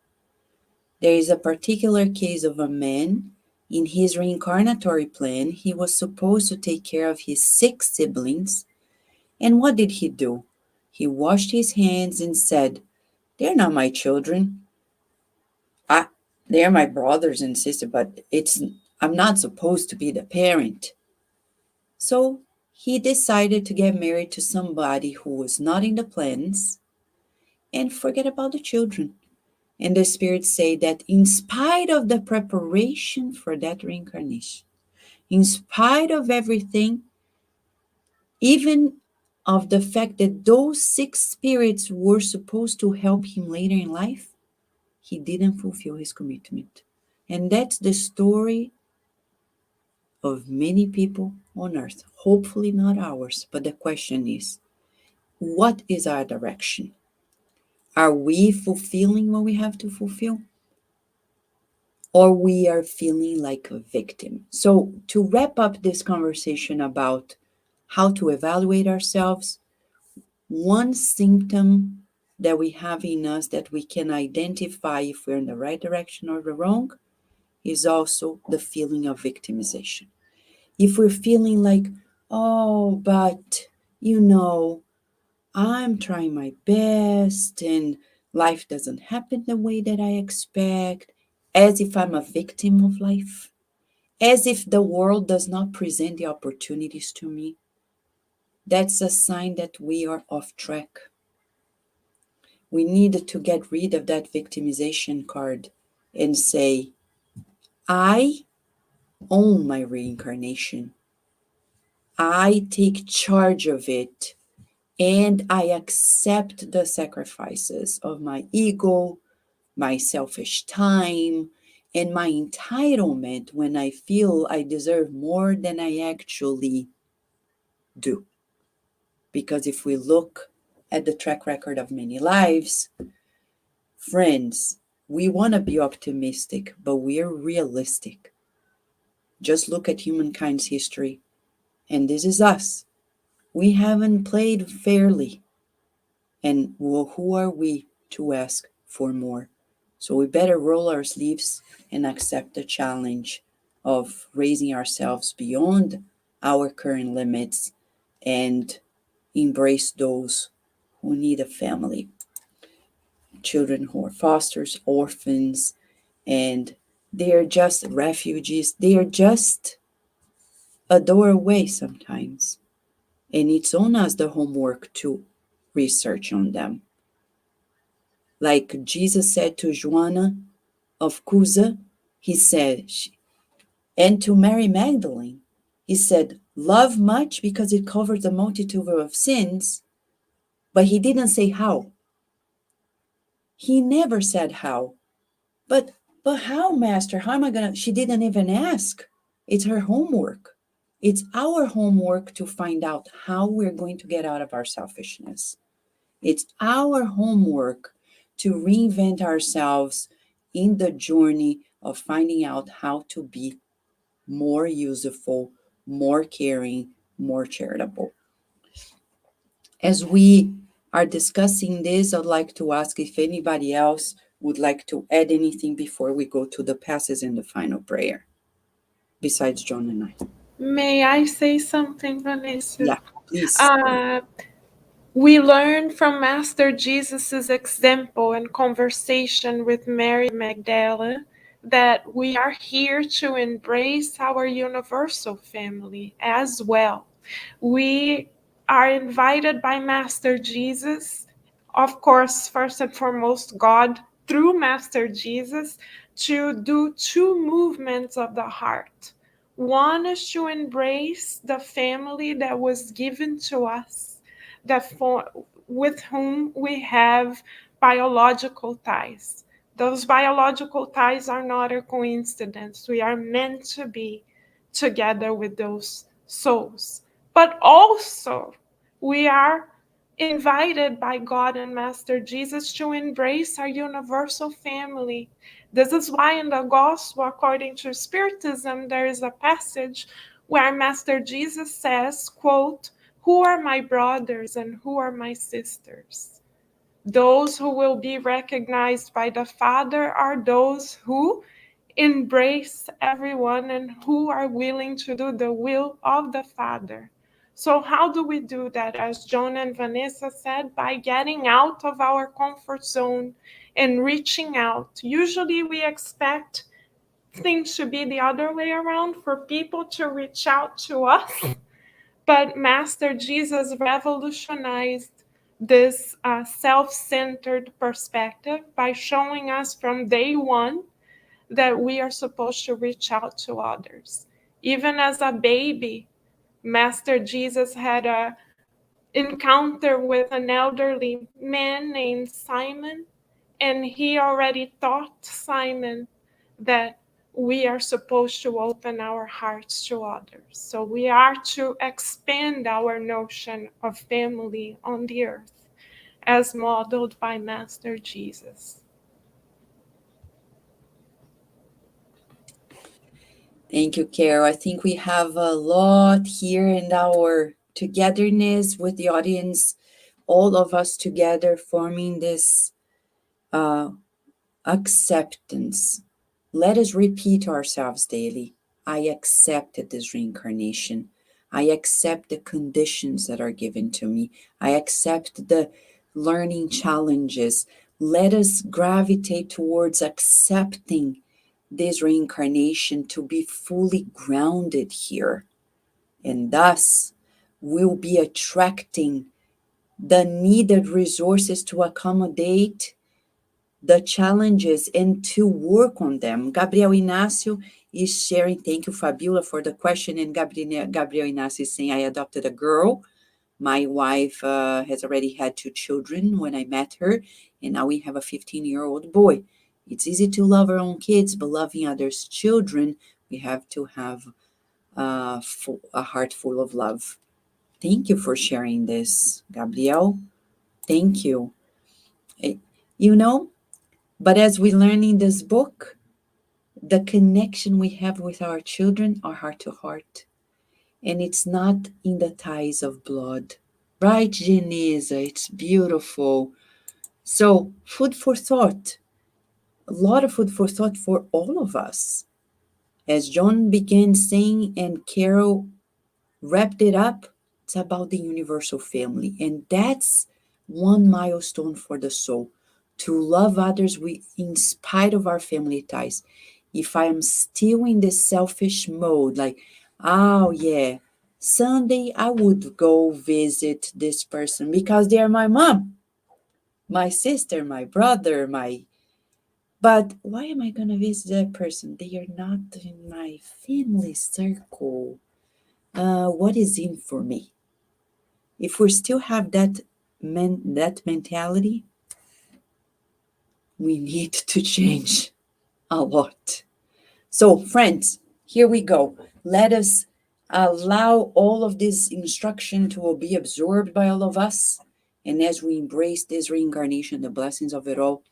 There is a particular case of a man. In his reincarnatory plan, he was supposed to take care of his 6 siblings. And what did he do? He washed his hands and said, they're not my children. They're my brothers and sisters, but I'm not supposed to be the parent. So he decided to get married to somebody who was not in the plans and forget about the children. And the spirits say that in spite of the preparation for that reincarnation, in spite of everything, even of the fact that those 6 spirits were supposed to help him later in life, he didn't fulfill his commitment. And that's the story of many people on earth, hopefully not ours. But the question is, what is our direction? Are we fulfilling what we have to fulfill? Or we are feeling like a victim? So to wrap up this conversation about how to evaluate ourselves, one symptom that we have in us that we can identify if we're in the right direction or the wrong is also the feeling of victimization. If we're feeling like, oh, but I'm trying my best and life doesn't happen the way that I expect, as if I'm a victim of life, as if the world does not present the opportunities to me, that's a sign that we are off track. We need to get rid of that victimization card and say, I own my reincarnation. I take charge of it, and I accept the sacrifices of my ego, my selfish time, and my entitlement when I feel I deserve more than I actually do. Because if we look at the track record of many lives, friends, we want to be optimistic, but we are realistic. Just look at humankind's history, and this is us. We haven't played fairly. And who are we to ask for more? So we better roll our sleeves and accept the challenge of raising ourselves beyond our current limits and embrace those who need a family. Children who are fosters, orphans, and they are just refugees. They are just a doorway sometimes. And it's on us the homework to research on them. Like Jesus said to Joanna of Cusa, he said, and to Mary Magdalene, he said, love much because it covers a multitude of sins, but he didn't say how. He never said how. But how, Master? How am I gonna? She didn't even ask. It's her homework. It's our homework to find out how we're going to get out of our selfishness. It's our homework to reinvent ourselves in the journey of finding out how to be more useful, more caring, more charitable. As we are discussing this, I'd like to ask if anybody else would like to add anything before we go to the passages and the final prayer, besides John and I. May I say something, Vanessa? Yeah, please. We learn from Master Jesus' example and conversation with Mary Magdalene that we are here to embrace our universal family as well. We are invited by Master Jesus, of course, first and foremost, God through Master Jesus, to do two movements of the heart. One is to embrace the family that was given to us, with whom we have biological ties. Those biological ties are not a coincidence. We are meant to be together with those souls. But also, we are invited by God and Master Jesus to embrace our universal family. This is why in the Gospel, according to Spiritism, there is a passage where Master Jesus says, quote, "Who are my brothers and who are my sisters? Those who will be recognized by the Father are those who embrace everyone and who are willing to do the will of the Father." So how do we do that? As John and Vanessa said, by getting out of our comfort zone and reaching out. Usually we expect things to be the other way around, for people to reach out to us. But Master Jesus revolutionized this self-centered perspective by showing us from day one that we are supposed to reach out to others. Even as a baby, Master Jesus had an encounter with an elderly man named Simon, and he already taught Simon that we are supposed to open our hearts to others. So we are to expand our notion of family on the earth as modeled by Master Jesus. Thank you, Carol. I think we have a lot here in our togetherness with the audience, all of us together forming this acceptance. Let us repeat to ourselves daily, I accepted this reincarnation. I accept the conditions that are given to me. I accept the learning challenges. Let us gravitate towards accepting this reincarnation to be fully grounded here. And thus, we'll be attracting the needed resources to accommodate the challenges and to work on them. Gabriel Inácio, is sharing. Thank you, Fabiola, for the question. And Gabriel Inácio is saying, I adopted a girl. My wife has already had 2 children when I met her, and now we have a 15-year-old boy. It's easy to love our own kids, but loving others' children, we have to have a heart full of love. Thank you for sharing this, Gabriel. Thank you. Eh, You know, but as we learn in this book, the connection we have with our children are heart to heart, and it's not in the ties of blood. Right, Genesa? It's beautiful. So, food for thought, a lot of food for thought for all of us. As John began saying and Carol wrapped it up, it's about the universal family. And that's one milestone for the soul, to love others in spite of our family ties. If I am still in this selfish mode, like, oh yeah, Sunday I would go visit this person because they are my mom, my sister, my brother, but why am I going to visit that person? They are not in my family circle. What is in for me? If we still have that mentality, we need to change a lot. So, friends, here we go. Let us allow all of this instruction to be absorbed by all of us. And as we embrace this reincarnation, the blessings of it all,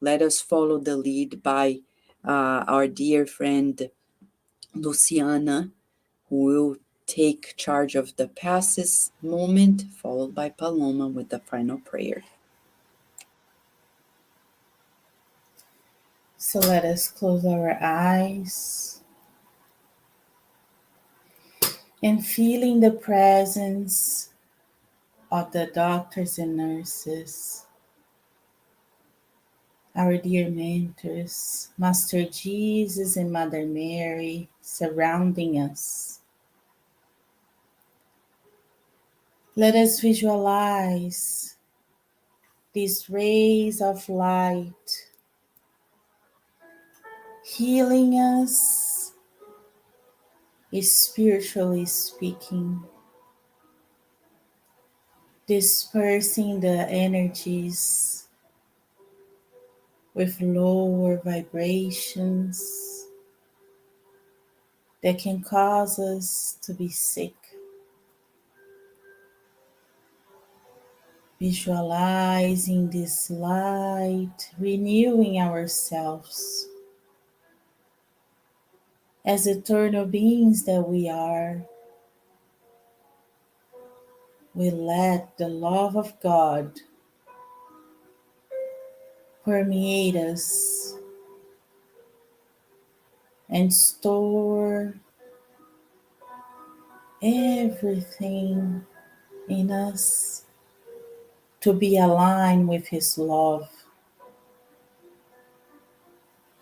let us follow the lead by our dear friend Luciana, who will take charge of the passes moment, followed by Paloma with the final prayer. So let us close our eyes and feeling the presence of the doctors and nurses, our dear mentors, Master Jesus and Mother Mary surrounding us. Let us visualize these rays of light healing us, spiritually speaking, dispersing the energies with lower vibrations that can cause us to be sick. Visualizing this light, renewing ourselves as eternal beings that we are. We let the love of God permeate us and store everything in us to be aligned with His love.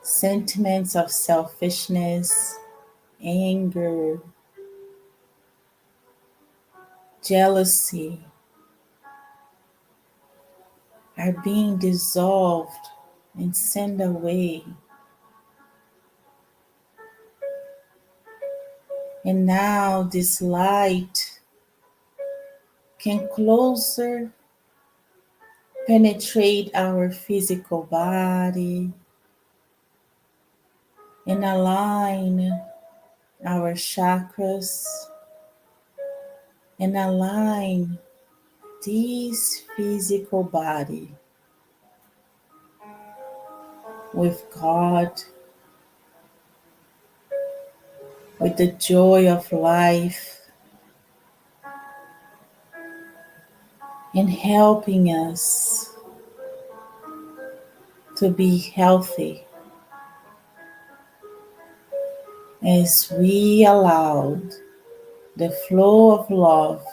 Sentiments of selfishness, anger, jealousy are being dissolved and sent away. And now this light can closer penetrate our physical body and align our chakras and align this physical body with God, with the joy of life, and helping us to be healthy as we allowed the flow of love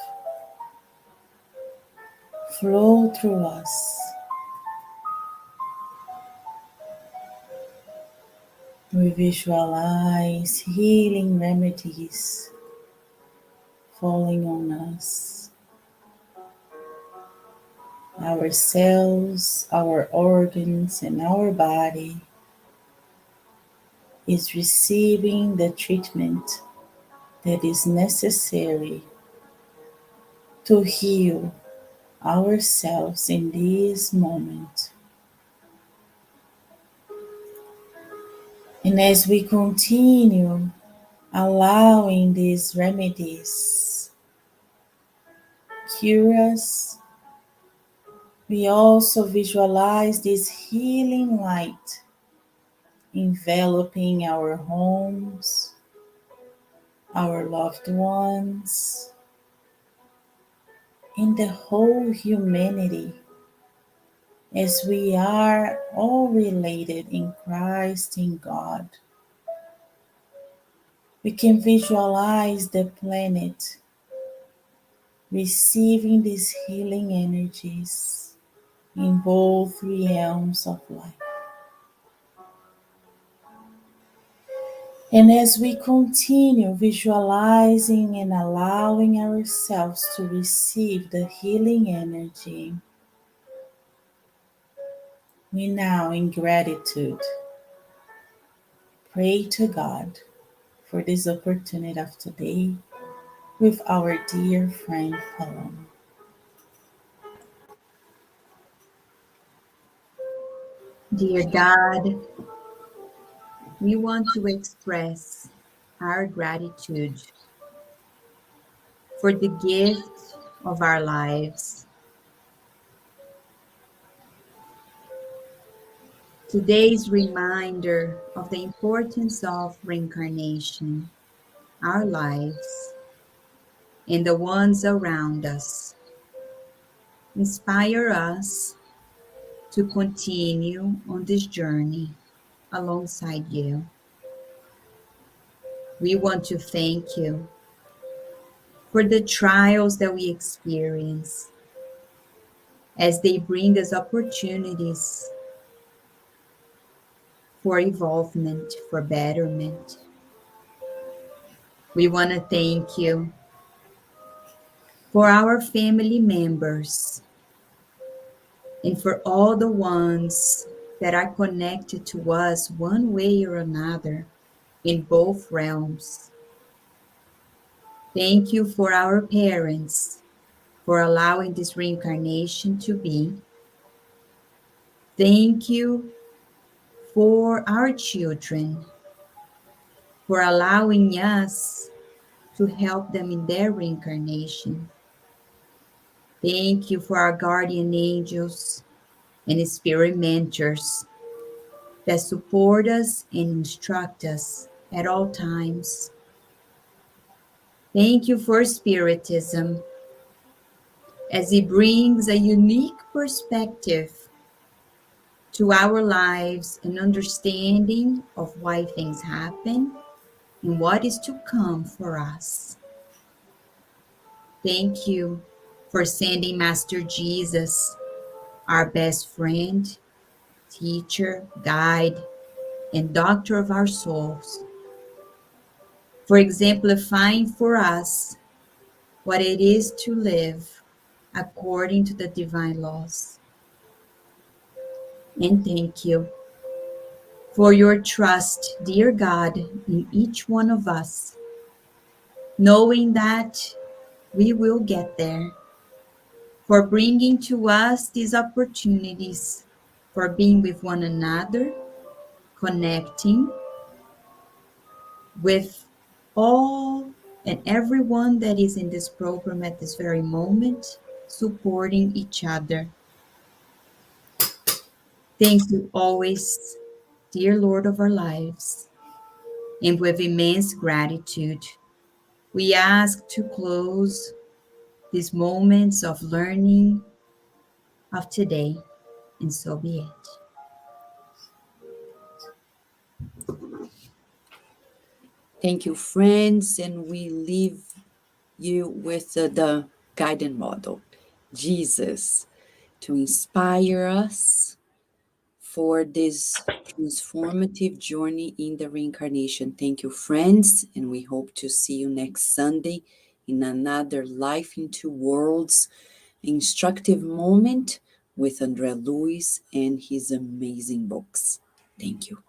flow through us. We visualize healing remedies falling on us, our cells, our organs, and our body is receiving the treatment that is necessary to heal ourselves in this moment. And as we continue allowing these remedies cure us, we also visualize this healing light enveloping our homes, our loved ones, and the whole humanity, as we are all related in Christ, in God. We can visualize the planet receiving these healing energies in both realms of life. And as we continue visualizing and allowing ourselves to receive the healing energy, we now, in gratitude, pray to God for this opportunity of today with our dear friend Paloma. Dear God, we want to express our gratitude for the gift of our lives. Today's reminder of the importance of reincarnation, our lives, and the ones around us. Inspire us to continue on this journey alongside you. We want to thank you for the trials that we experience as they bring us opportunities for evolvement, for betterment. We want to thank you for our family members and for all the ones that are connected to us one way or another in both realms. Thank you for our parents for allowing this reincarnation to be. Thank you for our children for allowing us to help them in their reincarnation. Thank you for our guardian angels and spirit mentors that support us and instruct us at all times. Thank you for Spiritism, as it brings a unique perspective to our lives and understanding of why things happen and what is to come for us. Thank you for sending Master Jesus, our best friend, teacher, guide, and doctor of our souls, for exemplifying for us what it is to live according to the divine laws. And thank you for your trust, dear God, in each one of us, knowing that we will get there, for bringing to us these opportunities, for being with one another, connecting with all and everyone that is in this program at this very moment, supporting each other. Thank you always, dear Lord of our lives, and with immense gratitude, we ask to close these moments of learning of today, and so be it. Thank you, friends, and we leave you with the guidance model, Jesus, to inspire us for this transformative journey in the reincarnation. Thank you, friends, and we hope to see you next Sunday in another Life in Two Worlds instructive moment with Andre Luiz and his amazing books. Thank you.